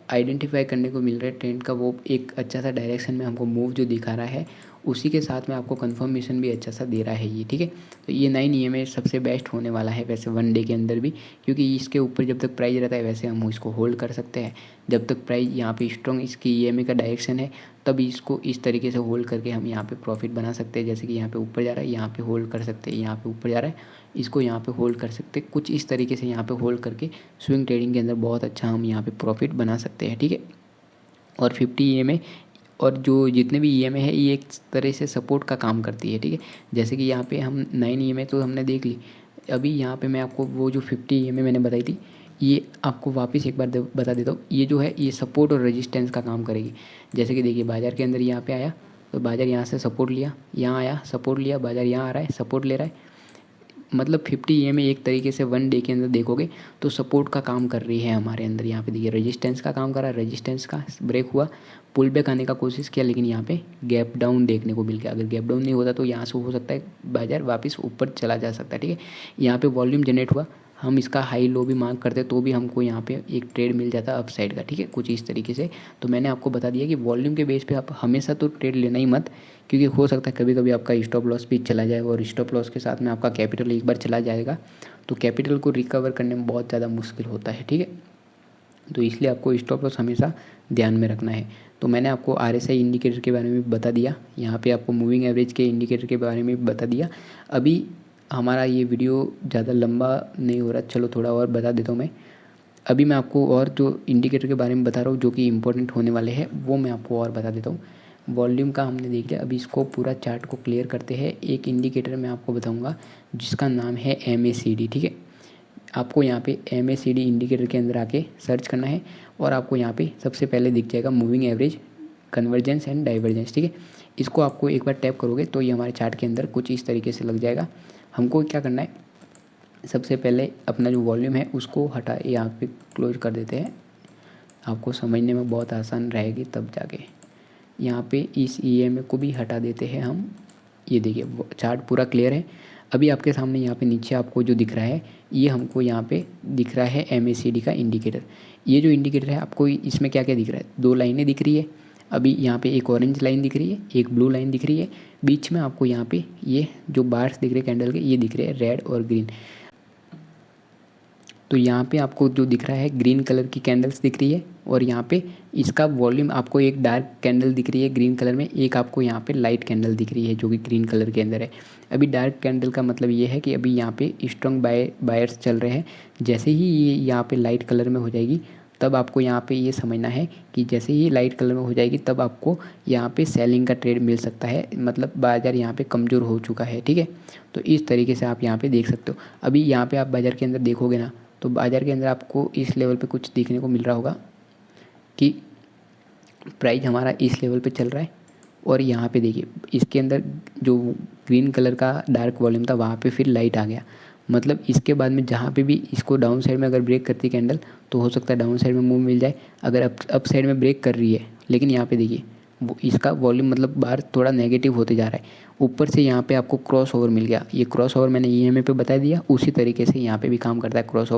आइडेंटिफाई करने को मिल रहा है ट्रेंड का, वो एक अच्छा सा डायरेक्शन में हमको मूव जो दिखा रहा है, उसी के साथ में आपको कन्फर्मेशन भी अच्छा सा दे रहा है ये, ठीक है। तो ये 9 EMA सबसे बेस्ट होने वाला है वैसे 1 डे के अंदर भी, क्योंकि इसके ऊपर जब तक प्राइस रहता है वैसे हम इसको होल्ड कर सकते हैं। जब तक प्राइस यहाँ पे स्ट्रॉन्ग इसकी EMA का डायरेक्शन है तब इसको इस तरीके से होल्ड करके हम यहाँ पे प्रॉफिट बना सकते हैं। जैसे कि यहाँ पे ऊपर जा रहा है, यहाँ पे होल्ड कर सकते हैं, यहाँ पे ऊपर जा रहा है, इसको यहाँ पे होल्ड कर सकते हैं। कुछ इस तरीके से यहाँ पे होल्ड करके स्विंग ट्रेडिंग के अंदर बहुत अच्छा हम यहाँ पे प्रॉफिट बना सकते हैं, ठीक है। और 50 EMA और जो जितने भी EMA है ये एक तरह से सपोर्ट का काम करती है, ठीक है। जैसे कि यहाँ पे हम 9 EMA तो हमने देख ली। अभी यहाँ पे मैं आपको वो जो 50 EMA मैंने बताई थी ये आपको वापस एक बार बता देता हूँ। ये जो है ये सपोर्ट और रेजिस्टेंस का काम करेगी। जैसे कि देखिए बाज़ार के अंदर यहाँ पे आया तो बाज़ार यहाँ से सपोर्ट लिया, यहाँ आया सपोर्ट लिया, बाज़ार यहाँ आ रहा है सपोर्ट ले रहा है। मतलब 50 EMA एक तरीके से 1 डे के अंदर देखोगे तो सपोर्ट का काम कर रही है हमारे अंदर। यहाँ पे देखिए रेजिस्टेंस का काम कर रहा है, रेजिस्टेंस का ब्रेक हुआ, पुल बैक आने का कोशिश किया, लेकिन यहाँ पे गैप डाउन देखने को मिल गया। अगर गैप डाउन नहीं होता तो यहाँ से हो सकता है बाजार वापस ऊपर चला जा सकता है, ठीक है। यहाँ पे वॉल्यूम जनरेट हुआ, हम इसका हाई लो भी मार्क करते तो भी हमको यहाँ पे एक ट्रेड मिल जाता अप साइड का, ठीक है, कुछ इस तरीके से। तो मैंने आपको बता दिया कि वॉल्यूम के बेस पे आप हमेशा तो ट्रेड लेना ही मत, क्योंकि हो सकता है कभी कभी आपका स्टॉप लॉस भी चला जाए और स्टॉप लॉस के साथ में आपका कैपिटल एक बार चला जाएगा तो कैपिटल को रिकवर करने में बहुत ज़्यादा मुश्किल होता है, ठीक है। तो इसलिए आपको स्टॉप लॉस हमेशा ध्यान में रखना है। तो मैंने आपको RSI इंडिकेटर के बारे में भी बता दिया, यहाँ पे आपको मूविंग एवरेज के इंडिकेटर के बारे में भी बता दिया। अभी हमारा ये वीडियो ज़्यादा लंबा नहीं हो रहा, चलो थोड़ा और बता देता हूँ मैं। अभी मैं आपको और जो इंडिकेटर के बारे में बता रहा हूँ जो कि इंपॉर्टेंट होने वाले हैं वो मैं आपको और बता देता हूँ। वॉल्यूम का हमने देख लिया, अभी इसको पूरा चार्ट को क्लियर करते हैं। एक इंडिकेटर मैं आपको बताऊँगा जिसका नाम है MACD, ठीक है। आपको यहाँ पे MACD इंडिकेटर के अंदर आके सर्च करना है और आपको यहाँ पे सबसे पहले दिख जाएगा moving average, convergence and divergence, ठीक है। इसको आपको एक बार टैप करोगे तो ये हमारे चार्ट के अंदर कुछ इस तरीके से लग जाएगा। हमको क्या करना है, सबसे पहले अपना जो वॉल्यूम है उसको हटा यहाँ पे क्लोज कर देते हैं, आपको समझने में बहुत आसान रहेगी तब जाके। यहाँ पे इस EMA को भी हटा देते हैं हम। ये देखिए चार्ट पूरा क्लियर है। अभी आपके सामने यहाँ पे नीचे आपको जो दिख रहा है ये हमको यहाँ पे दिख रहा है MACD का इंडिकेटर। ये जो इंडिकेटर है आपको इसमें क्या क्या दिख रहा है, 2 लाइनें दिख रही है। अभी यहाँ पे एक ऑरेंज लाइन दिख रही है, एक ब्लू लाइन दिख रही है, बीच में आपको यहाँ पे ये जो बार्स दिख रहे हैं कैंडल के ये दिख रहे हैं रेड और ग्रीन। तो यहाँ पे आपको जो दिख रहा है ग्रीन कलर की कैंडल्स दिख रही है और यहाँ पे इसका वॉल्यूम आपको एक डार्क कैंडल दिख रही है ग्रीन कलर में, एक आपको यहाँ पे लाइट कैंडल दिख रही है जो कि ग्रीन कलर के अंदर है। अभी डार्क कैंडल का मतलब ये है कि अभी यहाँ पे स्ट्रॉन्ग बायर्स चल रहे हैं। जैसे ही ये यहाँ पे लाइट कलर में हो जाएगी तब आपको यहाँ पे ये समझना है कि जैसे ही लाइट कलर में हो जाएगी तब आपको यहाँ पे सेलिंग का ट्रेड मिल सकता है, मतलब बाज़ार यहाँ पे कमज़ोर हो चुका है, ठीक है। तो इस तरीके से आप यहाँ पे देख सकते हो। अभी यहाँ पे आप बाज़ार के अंदर देखोगे ना तो बाज़ार के अंदर आपको इस लेवल पे कुछ देखने को मिल रहा होगा कि प्राइस हमारा इस लेवल पे चल रहा है और यहाँ पे देखिए इसके अंदर जो ग्रीन कलर का डार्क वॉल्यूम था वहाँ पे फिर लाइट आ गया। मतलब इसके बाद में जहाँ पे भी इसको डाउन साइड में अगर ब्रेक करती है कैंडल तो हो सकता है डाउन साइड में मूव मिल जाए। अगर अप साइड में ब्रेक कर रही है, लेकिन यहाँ पे देखिए वो इसका वॉल्यूम मतलब बाहर थोड़ा नेगेटिव होते जा रहा है। ऊपर से यहाँ पे आपको क्रॉस ओवर मिल गया। ये क्रॉस ओवर मैंने EMA पे बता दिया, उसी तरीके से यहाँ पे भी काम करता है क्रॉस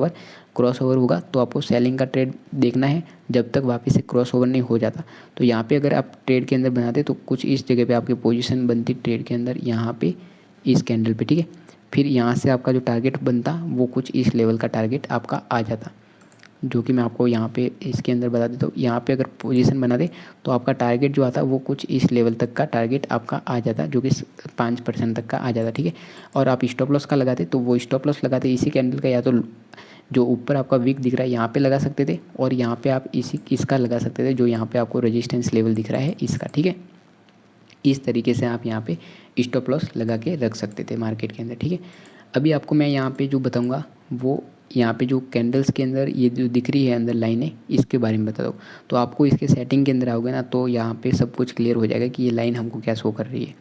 ओवर होगा तो आपको सेलिंग का ट्रेड देखना है जब तक वापस से क्रॉस ओवर नहीं हो जाता। तो यहाँ पे अगर आप ट्रेड के अंदर बनाते तो कुछ इस जगह पे आपकी पोजीशन बनती ट्रेड के अंदर, यहाँ पे इस कैंडल पे, ठीक है। फिर यहाँ से आपका जो टारगेट बनता वो कुछ इस लेवल का टारगेट आपका आ जाता, जो कि मैं आपको यहाँ पे इसके अंदर बता देता हूँ। यहाँ पे अगर पोजीशन बना दे तो आपका टारगेट जो आता वो कुछ इस लेवल तक का टारगेट आपका आ जाता, जो कि 5% तक का आ जाता, ठीक है। और आप स्टॉप लॉस का लगाते तो वो स्टॉप लॉस लगाते इसी कैंडल का, या तो जो ऊपर आपका वीक दिख रहा है यहाँ पे लगा सकते थे और यहाँ पे आप इसका लगा सकते थे जो यहाँ पे आपको रेजिस्टेंस लेवल दिख रहा है इसका, ठीक है। इस तरीके से आप यहाँ पे स्टॉप लॉस लगा के रख सकते थे मार्केट के अंदर, ठीक है। अभी आपको मैं यहाँ पे जो बताऊँगा वो यहाँ पे जो कैंडल्स के अंदर ये जो दिख रही है अंदर लाइनें इसके बारे में बता दो। तो आपको इसके सेटिंग के अंदर आओगे ना तो यहाँ पे सब कुछ क्लियर हो जाएगा कि ये लाइन हमको क्या शो कर रही है।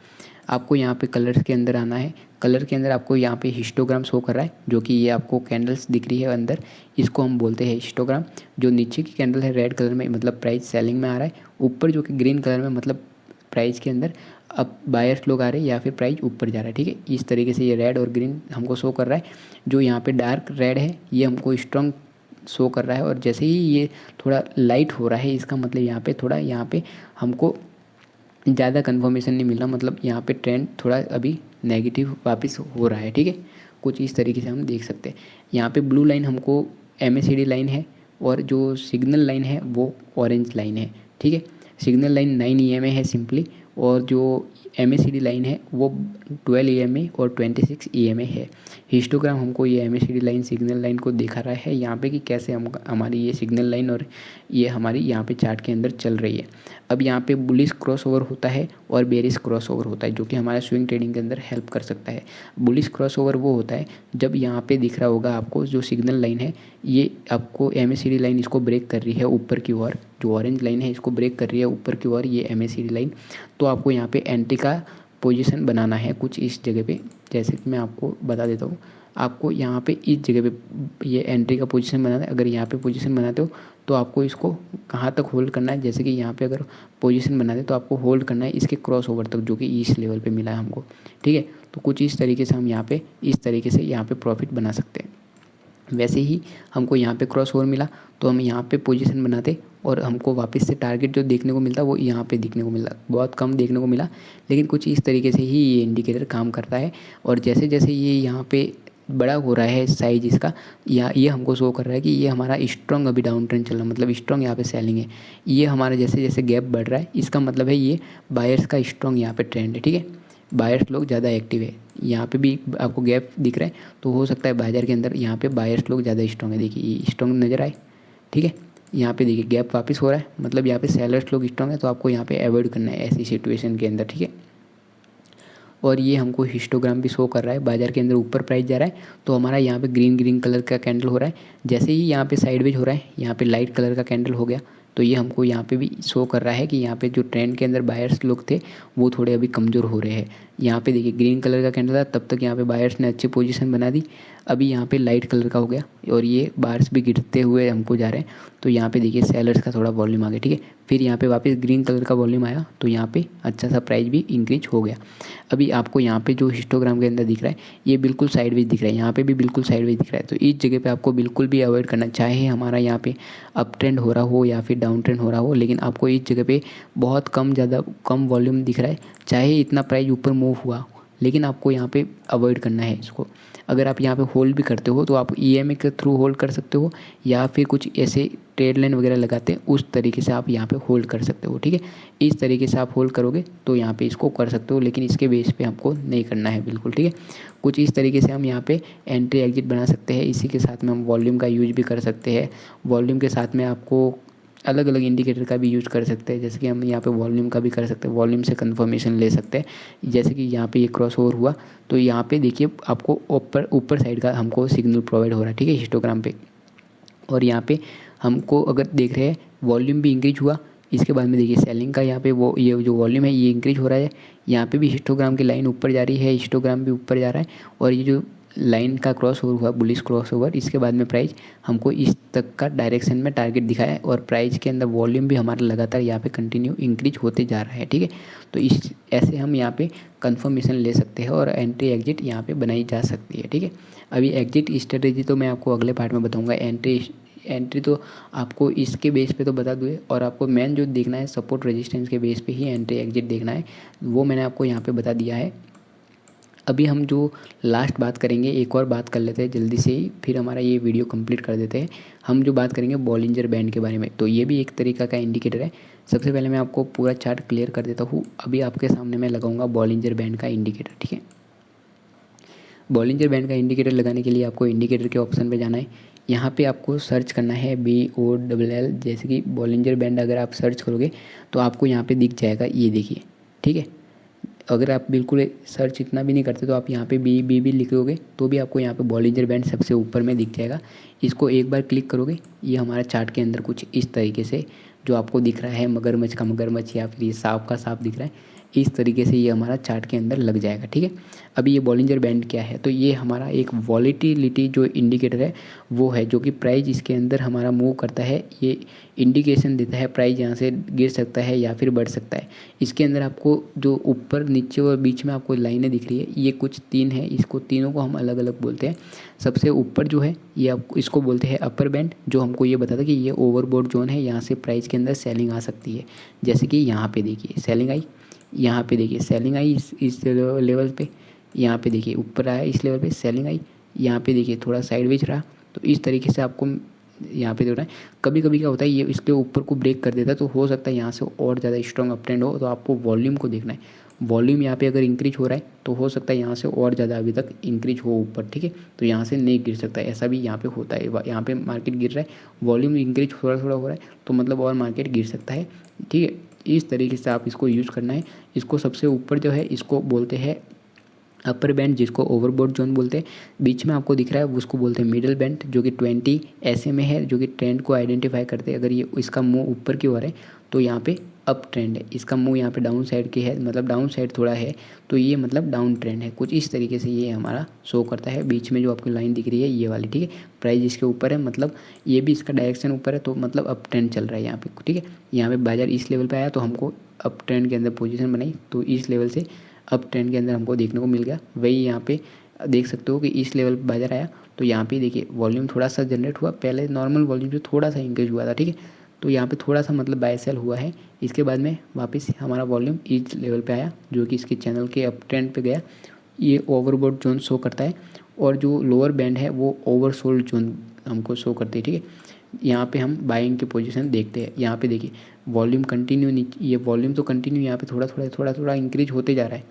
आपको यहाँ पे कलर्स के अंदर आना है। कलर के अंदर आपको यहाँ पे हिस्टोग्राम शो कर रहा है, जो कि ये आपको कैंडल्स दिख रही है अंदर, इसको हम बोलते हैं हिस्टोग्राम। जो नीचे की कैंडल है रेड कलर में मतलब प्राइस सेलिंग में आ रहा है, ऊपर जो कि ग्रीन कलर में मतलब प्राइस के अंदर अब बायर्स लोग आ रहे हैं या फिर प्राइस ऊपर जा रहा है, ठीक है। इस तरीके से ये रेड और ग्रीन हमको शो कर रहा है। जो यहाँ पे डार्क रेड है ये हमको स्ट्रॉन्ग शो कर रहा है और जैसे ही ये थोड़ा लाइट हो रहा है इसका मतलब यहाँ पे थोड़ा यहाँ पे हमको ज़्यादा कन्फर्मेशन नहीं मिल रहा, मतलब यहाँ पे ट्रेंड थोड़ा अभी नेगेटिव वापस हो रहा है, ठीक है। कुछ इस तरीके से हम देख सकते हैं। यहाँ पे ब्लू लाइन हमको MACD लाइन है और जो सिग्नल लाइन है वो ऑरेंज लाइन है, ठीक है। सिग्नल लाइन 9 EMA है सिंपली, और जो MACD लाइन है वो 12 EMA और 26 EMA है। हिस्टोग्राम हमको ये MACD लाइन सिग्नल लाइन को दिखा रहा है यहाँ पे कि कैसे हम हमारी ये सिग्नल लाइन और ये हमारी यहाँ पे चार्ट के अंदर चल रही है। अब यहाँ पे बुलिश क्रॉसओवर होता है और बेरिश क्रॉसओवर होता है, जो कि हमारा स्विंग ट्रेडिंग के अंदर हेल्प कर सकता है। बुलिश क्रॉसओवर वो होता है जब यहाँ पे दिख रहा होगा आपको जो सिग्नल लाइन है, ये आपको MACD लाइन इसको ब्रेक कर रही है ऊपर की ओर, जो ऑरेंज लाइन है इसको ब्रेक कर रही है ऊपर की ओर ये MACD लाइन। तो आपको यहाँ पे एंट्री का पोजीशन बनाना है कुछ इस जगह पे, जैसे कि मैं आपको बता देता हूँ। आपको यहाँ पे इस जगह पे ये एंट्री का पोजीशन बनाना है। अगर यहाँ पे पोजीशन बनाते हो तो आपको इसको कहाँ तक होल्ड करना है, जैसे कि यहाँ पे अगर पोजीशन बनाते तो आपको होल्ड करना है इसके क्रॉस ओवर तक, जो कि इस लेवल पे मिला है हमको, ठीक है। तो कुछ इस तरीके से हम यहाँ पे इस तरीके से यहाँ पे प्रॉफिट बना सकते हैं। वैसे ही हमको यहाँ पे क्रॉस ओवर मिला तो हम यहाँ पे पोजीशन बनाते और हमको वापस से टारगेट जो देखने को मिलता वो यहाँ पे देखने को मिला, बहुत कम देखने को मिला, लेकिन कुछ इस तरीके से ही ये इंडिकेटर काम करता है। और जैसे जैसे ये यहाँ पे बड़ा हो रहा है साइज इसका, या ये हमको शो कर रहा है कि ये हमारा स्ट्रॉन्ग अभी डाउन ट्रेंड चल रहा है, मतलब स्ट्रॉन्ग यहाँ पे सेलिंग है। ये हमारा जैसे जैसे गैप बढ़ रहा है इसका मतलब है ये बायर्स का स्ट्रॉन्ग यहाँ पे ट्रेंड है, ठीक है। बायर्स लोग ज़्यादा एक्टिव है, यहाँ पे भी आपको गैप दिख रहा है, तो हो सकता है बाजार के अंदर यहाँ पे बायर्स लोग ज़्यादा स्ट्रॉन्ग है। देखिए ये स्ट्रॉन्ग नज़र आए, ठीक है। यहाँ पे देखिए गैप वापस हो रहा है, मतलब यहाँ पे सेलर्स लोग स्ट्रॉन्ग है, तो आपको यहाँ पे अवॉइड करना है ऐसी सिचुएशन के अंदर, ठीक है। और ये हमको हिस्टोग्राम भी शो कर रहा है, बाजार के अंदर ऊपर प्राइस जा रहा है तो हमारा यहाँ पे ग्रीन कलर का कैंडल हो रहा है। जैसे ही यहाँ पे साइडवेज हो रहा है, यहाँ पे लाइट कलर का कैंडल हो गया, तो ये हमको यहाँ पे भी शो कर रहा है कि यहाँ पे जो ट्रेंड के अंदर बायर्स लोग थे वो थोड़े अभी कमज़ोर हो रहे हैं। यहाँ पे देखिए ग्रीन कलर का कैंडल था, तब तक यहाँ पे बायर्स ने अच्छी पोजीशन बना दी। अभी यहाँ पे लाइट कलर का हो गया और ये बायर्स भी गिरते हुए हमको जा रहे हैं, तो यहाँ पे देखिए सेलर्स का थोड़ा वॉल्यूम आ गया, ठीक है। फिर यहाँ पे वापस ग्रीन कलर का वॉल्यूम आया तो यहाँ पे अच्छा सा प्राइस भी इंक्रीज हो गया। अभी आपको यहाँ पे जो हिस्टोग्राम के अंदर दिख रहा है ये बिल्कुल साइडवेज दिख रहा है, यहाँ पे भी बिल्कुल साइडवेज दिख रहा है। तो इस जगह पे आपको बिल्कुल भी अवॉइड करना, चाहे हमारा यहाँ पे अप ट्रेंड हो रहा हो या फिर डाउन ट्रेंड हो रहा हो, लेकिन आपको इस जगह पे बहुत कम ज़्यादा कम वॉल्यूम दिख रहा है, चाहे इतना प्राइस ऊपर मूव हुआ, लेकिन आपको यहाँ पे अवॉइड करना है इसको। अगर आप यहाँ पे होल्ड भी करते हो तो आप EMA के थ्रू होल्ड कर सकते हो, या फिर कुछ ऐसे ट्रेड लाइन वगैरह लगाते हैं उस तरीके से आप यहाँ पे होल्ड कर सकते हो, ठीक है। इस तरीके से आप होल्ड करोगे तो यहाँ पे इसको कर सकते हो, लेकिन इसके बेस पे आपको नहीं करना है बिल्कुल, ठीक है। कुछ इस तरीके से हम यहाँ पे एंट्री एग्जिट बना सकते हैं। इसी के साथ में हम वॉल्यूम का यूज भी कर सकते हैं। वॉल्यूम के साथ में आपको अलग अलग इंडिकेटर का भी यूज़ कर सकते हैं, जैसे कि हम यहाँ पे वॉल्यूम का भी कर सकते हैं, वॉल्यूम से कंफर्मेशन ले सकते हैं। जैसे कि यहाँ पे ये क्रॉस ओवर हुआ तो यहाँ पे देखिए आपको ऊपर साइड का हमको सिग्नल प्रोवाइड हो रहा है, ठीक है, हिस्टोग्राम पे। और यहाँ पे हमको अगर देख रहे हैं वॉल्यूम भी इंक्रीज हुआ, इसके बाद में देखिए सेलिंग का यहाँ पे वो ये जो वॉल्यूम है ये इंक्रीज हो रहा है। यहाँ पे भी हिस्टोग्राम की लाइन ऊपर जा रही है, हिस्टोग्राम भी ऊपर जा रहा है, और ये जो लाइन का क्रॉस ओवर हुआ बुलिश क्रॉस ओवर, इसके बाद में प्राइस हमको इस तक का डायरेक्शन में टारगेट दिखाया है, और प्राइस के अंदर वॉल्यूम भी हमारा लगातार यहाँ पे कंटिन्यू इंक्रीज होते जा रहा है, ठीक है। तो इस ऐसे हम यहाँ पे कंफर्मेशन ले सकते हैं और एंट्री एग्जिट यहाँ पे बनाई जा सकती है, ठीक है। अभी एग्जिट स्ट्रेटेजी तो मैं आपको अगले पार्ट में बताऊँगा। एंट्री तो आपको इसके बेस पे तो बता दूँ, और आपको मेन जो देखना है सपोर्ट रेजिस्टेंस के बेस पे ही एंट्री एग्जिट देखना है, वो मैंने आपको यहाँ पे बता दिया है। अभी हम जो लास्ट बात करेंगे, एक और बात कर लेते हैं जल्दी से ही, फिर हमारा ये वीडियो कंप्लीट कर देते हैं। हम जो बात करेंगे बॉलिंजर बैंड के बारे में, तो ये भी एक तरीका का इंडिकेटर है। सबसे पहले मैं आपको पूरा चार्ट क्लियर कर देता हूँ। अभी आपके सामने मैं लगाऊंगा बॉलिंजर बैंड का इंडिकेटर, ठीक है। बॉलिंजर बैंड का इंडिकेटर लगाने के लिए आपको इंडिकेटर के ऑप्शन पे जाना है। यहाँ पे आपको सर्च करना है BOLL, जैसे कि बॉलिंजर बैंड अगर आप सर्च करोगे तो आपको यहाँ पे दिख जाएगा, ये देखिए, ठीक है। अगर आप बिल्कुल सर्च इतना भी नहीं करते तो आप यहाँ पे बी भी लिखोगे तो भी आपको यहाँ पे बॉलिंजर बैंड सबसे ऊपर में दिख जाएगा। इसको एक बार क्लिक करोगे, ये हमारा चार्ट के अंदर कुछ इस तरीके से जो आपको दिख रहा है मगरमच्छ का मगरमच्छ या फिर ये सांप का सांप दिख रहा है, इस तरीके से ये हमारा चार्ट के अंदर लग जाएगा, ठीक है। अभी ये बॉलिंजर बैंड क्या है, तो ये हमारा एक वॉलेटिलिटी जो इंडिकेटर है वो है, जो कि प्राइस इसके अंदर हमारा मूव करता है, ये इंडिकेशन देता है प्राइस यहाँ से गिर सकता है या फिर बढ़ सकता है। इसके अंदर आपको जो ऊपर नीचे और बीच में आपको लाइनें दिख रही है, ये कुछ तीन है, इसको तीनों को हम अलग अलग बोलते हैं। सबसे ऊपर जो है ये आपको इसको बोलते हैं अपर बैंड, जो हमको ये बताता है कि ये ओवरबोट जोन है, यहाँ से प्राइस के अंदर सेलिंग आ सकती है। जैसे कि यहाँ पे देखिए सेलिंग आई, यहाँ पे देखिए सेलिंग आई इस लेवल पे, यहाँ पे देखिए ऊपर आया इस लेवल पे सेलिंग आई, यहाँ पे देखिए थोड़ा साइडवेज रहा। तो इस तरीके से आपको यहाँ पे देख रहा है। कभी कभी क्या होता है ये इसके ऊपर को ब्रेक कर देता है, तो हो सकता है यहाँ से और ज़्यादा स्ट्रॉन्ग अप ट्रेंड हो। तो आपको वॉल्यूम को देखना है, वॉल्यूम यहाँ पे अगर इंक्रीज हो रहा है तो हो सकता है यहाँ से और ज़्यादा अभी तक इंक्रीज हो ऊपर, ठीक है। तो यहाँ से नहीं गिर सकता है, ऐसा भी यहाँ पे होता है। यहाँ पे मार्केट गिर रहा है, वॉल्यूम इंक्रीज थोड़ा थोड़ा हो रहा है, तो मतलब और मार्केट गिर सकता है, ठीक है। इस तरीके से आप इसको यूज़ करना है। इसको सबसे ऊपर जो है इसको बोलते हैं अपर बैंड, जिसको ओवरबोट जोन बोलते हैं। बीच में आपको दिख रहा है उसको बोलते हैं मिडल बैंड, जो कि 20 ऐसे में है, जो कि ट्रेंड को आइडेंटिफाई करते हैं। अगर ये इसका मुंह ऊपर की ओर है तो यहाँ पे अप ट्रेंड है, इसका मुंह यहाँ पे डाउन साइड की है, मतलब डाउन साइड थोड़ा है, तो ये मतलब डाउन ट्रेंड है। कुछ इस तरीके से ये हमारा शो करता है। बीच में जो आपको लाइन दिख रही है ये वाली, ठीक है, प्राइस इसके ऊपर है, मतलब ये भी इसका डायरेक्शन ऊपर है, तो मतलब अप ट्रेंड चल रहा है यहाँ पे, ठीक है। यहाँ पे बाजार इस लेवल पे आया तो हमको अप ट्रेंड के अंदर पोजीशन बनाई, तो इस लेवल से अप ट्रेंड के अंदर हमको देखने को मिल गया। वही यहाँ पे देख सकते हो कि इस लेवल पे बाजार आया, तो यहाँ पे देखिए वॉल्यूम थोड़ा सा जनरेट हुआ, पहले नॉर्मल वॉल्यूम से थोड़ा सा इंक्रीज हुआ था, ठीक है। तो यहाँ पे थोड़ा सा मतलब बाय सेल हुआ है। इसके बाद में वापस हमारा वॉल्यूम इस लेवल पे आया, जो कि इसके चैनल के अप ट्रेंड पे गया। ये ओवरबोट जोन शो करता है, और जो लोअर बैंड है वो ओवरसोल्ड जोन हमको शो करती है, ठीक है। यहाँ पे हम बाइंग की पोजीशन देखते हैं। यहाँ पे देखिए वॉल्यूम कंटिन्यू नीचे, ये वॉल्यूम तो कंटिन्यू यहाँ पे थोड़ा थोड़ा इंक्रीज होते जा रहा है,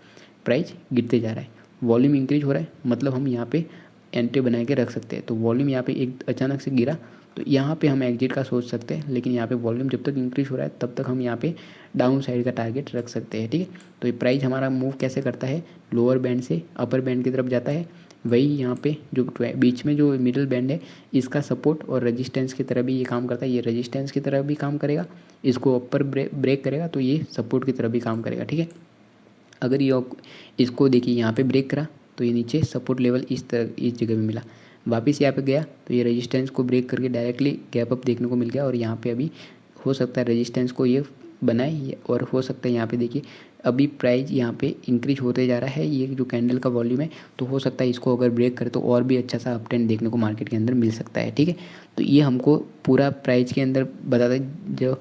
प्राइस गिरते जा रहा है, वॉल्यूम इंक्रीज हो रहा है, मतलब हम यहाँ पे एंट्री बना के रख सकते हैं। तो वॉल्यूम यहाँ पे एक अचानक से गिरा तो यहाँ पे हम एग्जिट का सोच सकते हैं, लेकिन यहाँ पे वॉल्यूम जब तक इंक्रीज हो रहा है तब तक हम यहाँ पे डाउन साइड का टारगेट रख सकते हैं, ठीक है। तो ये प्राइस हमारा मूव कैसे करता है, लोअर बैंड से अपर बैंड की तरफ जाता है। वही यहाँ पे जो बीच में जो मिडिल बैंड है इसका सपोर्ट और रेजिस्टेंस की तरह भी ये काम करता है। ये रेजिस्टेंस की तरह भी काम करेगा, इसको अपर ब्रेक करेगा तो ये सपोर्ट की तरह भी काम करेगा, ठीक है। अगर ये इसको देखिए यहाँ पे ब्रेक करा तो ये नीचे सपोर्ट लेवल इस जगह पे मिला, वापस यहाँ पे गया तो ये रेजिस्टेंस को ब्रेक करके डायरेक्टली गैप अप देखने को मिल गया। और यहाँ पे अभी हो सकता है रेजिस्टेंस को ये बनाए, और हो सकता है यहाँ पे देखिए अभी प्राइस यहाँ पे इंक्रीज होते जा रहा है। ये जो कैंडल का वॉल्यूम है, तो हो सकता है इसको अगर ब्रेक करे तो और भी अच्छा सा अप ट्रेंड देखने को मार्केट के अंदर मिल सकता है, ठीक है। तो ये हमको पूरा प्राइस के अंदर बताता है जो।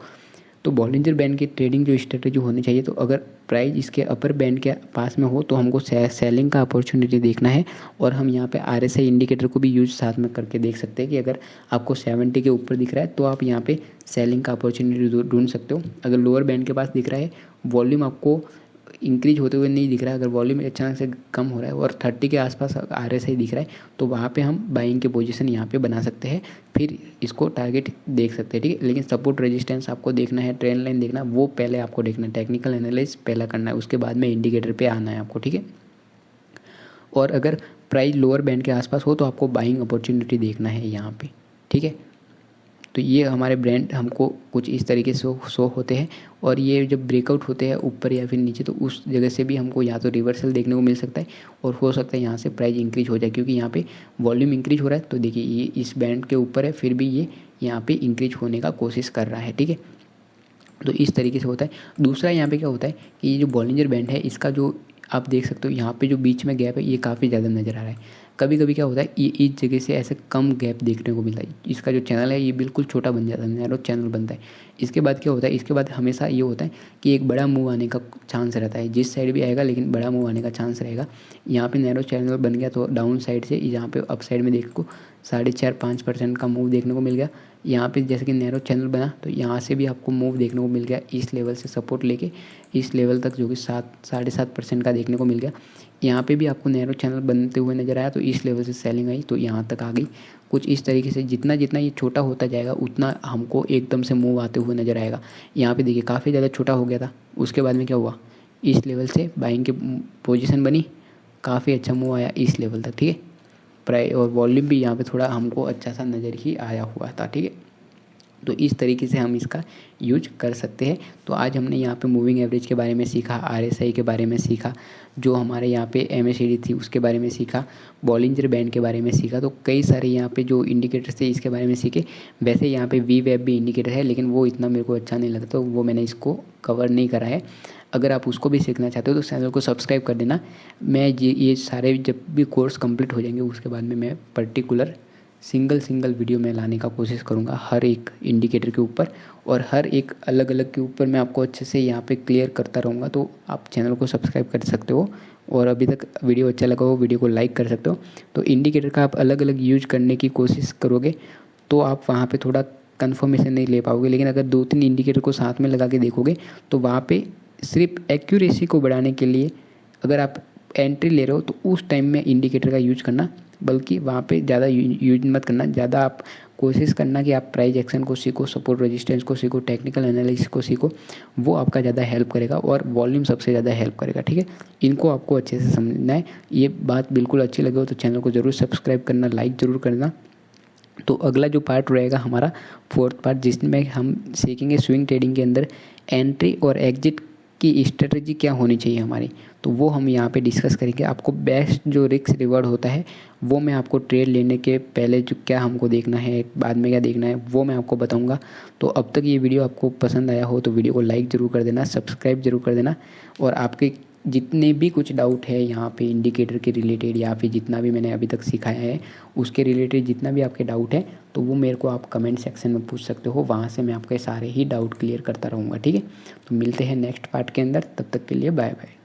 तो बॉलिंजर बैंड की ट्रेडिंग जो स्ट्रेटेजी होनी चाहिए, तो अगर प्राइस इसके अपर बैंड के पास में हो तो हमको सेलिंग का अपॉर्चुनिटी देखना है। और हम यहाँ पे RSI इंडिकेटर को भी यूज साथ में करके देख सकते हैं कि अगर आपको 70 के ऊपर दिख रहा है तो आप यहाँ पे सेलिंग का अपॉर्चुनिटी ढूंढ सकते हो। अगर लोअर बैंड के पास दिख रहा है, वॉल्यूम आपको इंक्रीज होते हुए नहीं दिख रहा है, अगर वॉल्यूम अचानक से कम हो रहा है और 30 के आसपास RSI दिख रहा है, तो वहाँ पे हम बाइंग के पोजीशन यहाँ पे बना सकते हैं, फिर इसको टारगेट देख सकते हैं, ठीक है। लेकिन सपोर्ट रेजिस्टेंस आपको देखना है, ट्रेंड लाइन देखना, वो पहले आपको देखना है, टेक्निकल एनालिसिस पहला करना है, उसके बाद में इंडिकेटर पे आना है आपको, ठीक है। और अगर प्राइस लोअर बैंड के आसपास हो तो आपको बाइंग अपॉर्चुनिटी देखना है यहाँ पे, ठीक है। तो ये हमारे ब्रांड हमको कुछ इस तरीके से शो होते हैं। और ये जब ब्रेकआउट होते हैं ऊपर या फिर नीचे, तो उस जगह से भी हमको या तो रिवर्सल देखने को मिल सकता है, और हो सकता है यहाँ से प्राइस इंक्रीज हो जाए, क्योंकि यहाँ पे वॉल्यूम इंक्रीज हो रहा है। तो देखिए ये इस बैंड के ऊपर है, फिर भी ये यहाँ पे इंक्रीज होने का कोशिश कर रहा है, ठीक है। तो इस तरीके से होता है। दूसरा यहाँ पे क्या होता है कि ये जो बॉलिंजर बैंड है, इसका जो आप देख सकते हो यहाँ पे जो बीच में गैप है ये काफ़ी ज़्यादा नज़र आ रहा है। कभी कभी क्या होता है ये इस जगह से ऐसे कम गैप देखने को मिलता है, इसका जो चैनल है ये बिल्कुल छोटा बन जाता है, नैरो चैनल बनता है। इसके बाद क्या होता है, इसके बाद हमेशा ये होता है कि एक बड़ा मूव आने का चांस रहता है, जिस साइड भी आएगा लेकिन बड़ा मूव आने का चांस रहेगा। यहाँ पे नैरो चैनल बन गया तो डाउन साइड से यहाँ पे अप साइड में देखो 4.5-5% का मूव देखने को मिल गया। यहाँ पे जैसे कि नैरो चैनल बना तो यहाँ से भी आपको मूव देखने को मिल गया, इस लेवल से सपोर्ट लेके इस लेवल तक, जो कि 7-7.5% का देखने को मिल गया। यहाँ पे भी आपको नैरो चैनल बनते हुए नज़र आया, तो इस लेवल से सेलिंग आई तो यहाँ तक आ गई। कुछ इस तरीके से जितना जितना ये छोटा होता जाएगा उतना हमको एकदम से मूव आते हुए नज़र आएगा। यहाँ पे देखिए काफ़ी ज़्यादा छोटा हो गया था, उसके बाद में क्या हुआ, इस लेवल से बाइंग की पोजीशन बनी, काफ़ी अच्छा मूव आया इस लेवल तक, ठीक है। प्राइस और वॉल्यूम भी यहाँ पे थोड़ा हमको अच्छा सा नज़र ही आया हुआ था, ठीक है। तो इस तरीके से हम इसका यूज कर सकते हैं। तो आज हमने यहाँ पे मूविंग एवरेज के बारे में सीखा, RSI के बारे में सीखा, जो हमारे यहाँ पे MACD थी उसके बारे में सीखा, बॉलिंजर बैंड के बारे में सीखा। तो कई सारे यहाँ पे जो इंडिकेटर्स थे इसके बारे में सीखे। वैसे यहाँ पे VWAP भी इंडिकेटर है, लेकिन वो इतना मेरे को अच्छा नहीं लगता, तो वो मैंने इसको कवर नहीं करा है। अगर आप उसको भी सीखना चाहते हो तो चैनल को सब्सक्राइब कर देना। मैं ये सारे जब भी कोर्स कंप्लीट हो जाएंगे उसके बाद में मैं पर्टिकुलर सिंगल वीडियो मैं लाने का कोशिश करूँगा हर एक इंडिकेटर के ऊपर, और हर एक अलग अलग के ऊपर मैं आपको अच्छे से यहाँ पे क्लियर करता रहूँगा। तो आप चैनल को सब्सक्राइब कर सकते हो, और अभी तक वीडियो अच्छा लगा हो वीडियो को लाइक कर सकते हो। तो इंडिकेटर का आप अलग अलग यूज करने की कोशिश करोगे तो आप वहाँ पे थोड़ा कन्फर्मेशन नहीं ले पाओगे, लेकिन अगर 2-3 इंडिकेटर को साथ में लगा के देखोगे तो वहाँ पे सिर्फ एक्यूरेसी को बढ़ाने के लिए अगर आप एंट्री ले रहे हो तो उस टाइम में इंडिकेटर का यूज करना, बल्कि वहाँ पे ज़्यादा यूज मत करना। ज़्यादा आप कोशिश करना कि आप प्राइस एक्शन को सीखो, सपोर्ट रेजिस्टेंस को सीखो, टेक्निकल एनालिसिस को सीखो, वो आपका ज़्यादा हेल्प करेगा, और वॉल्यूम सबसे ज़्यादा हेल्प करेगा। ठीक है, इनको आपको अच्छे से समझना है। ये बात बिल्कुल अच्छी लगे हो तो चैनल को ज़रूर सब्सक्राइब करना, लाइक ज़रूर करना। तो अगला जो पार्ट रहेगा हमारा 4th पार्ट, जिसमें हम सीखेंगे स्विंग ट्रेडिंग के अंदर एंट्री और एग्जिट की स्ट्रेटजी क्या होनी चाहिए हमारी, तो वो हम यहाँ पे डिस्कस करेंगे। आपको बेस्ट जो रिस्क रिवॉर्ड होता है वो मैं आपको ट्रेड लेने के पहले जो क्या हमको देखना है, बाद में क्या देखना है, वो मैं आपको बताऊँगा। तो अब तक ये वीडियो आपको पसंद आया हो तो वीडियो को लाइक ज़रूर कर देना, सब्सक्राइब जरूर कर देना, और आपके जितने भी कुछ डाउट है यहाँ पे इंडिकेटर के रिलेटेड या फिर जितना भी मैंने अभी तक सिखाया है उसके रिलेटेड जितना भी आपके डाउट है तो वो मेरे को आप कमेंट सेक्शन में पूछ सकते हो। वहाँ से मैं आपके सारे ही डाउट क्लियर करता रहूँगा। ठीक है, तो मिलते हैं नेक्स्ट पार्ट के अंदर, तब तक के लिए बाय बाय।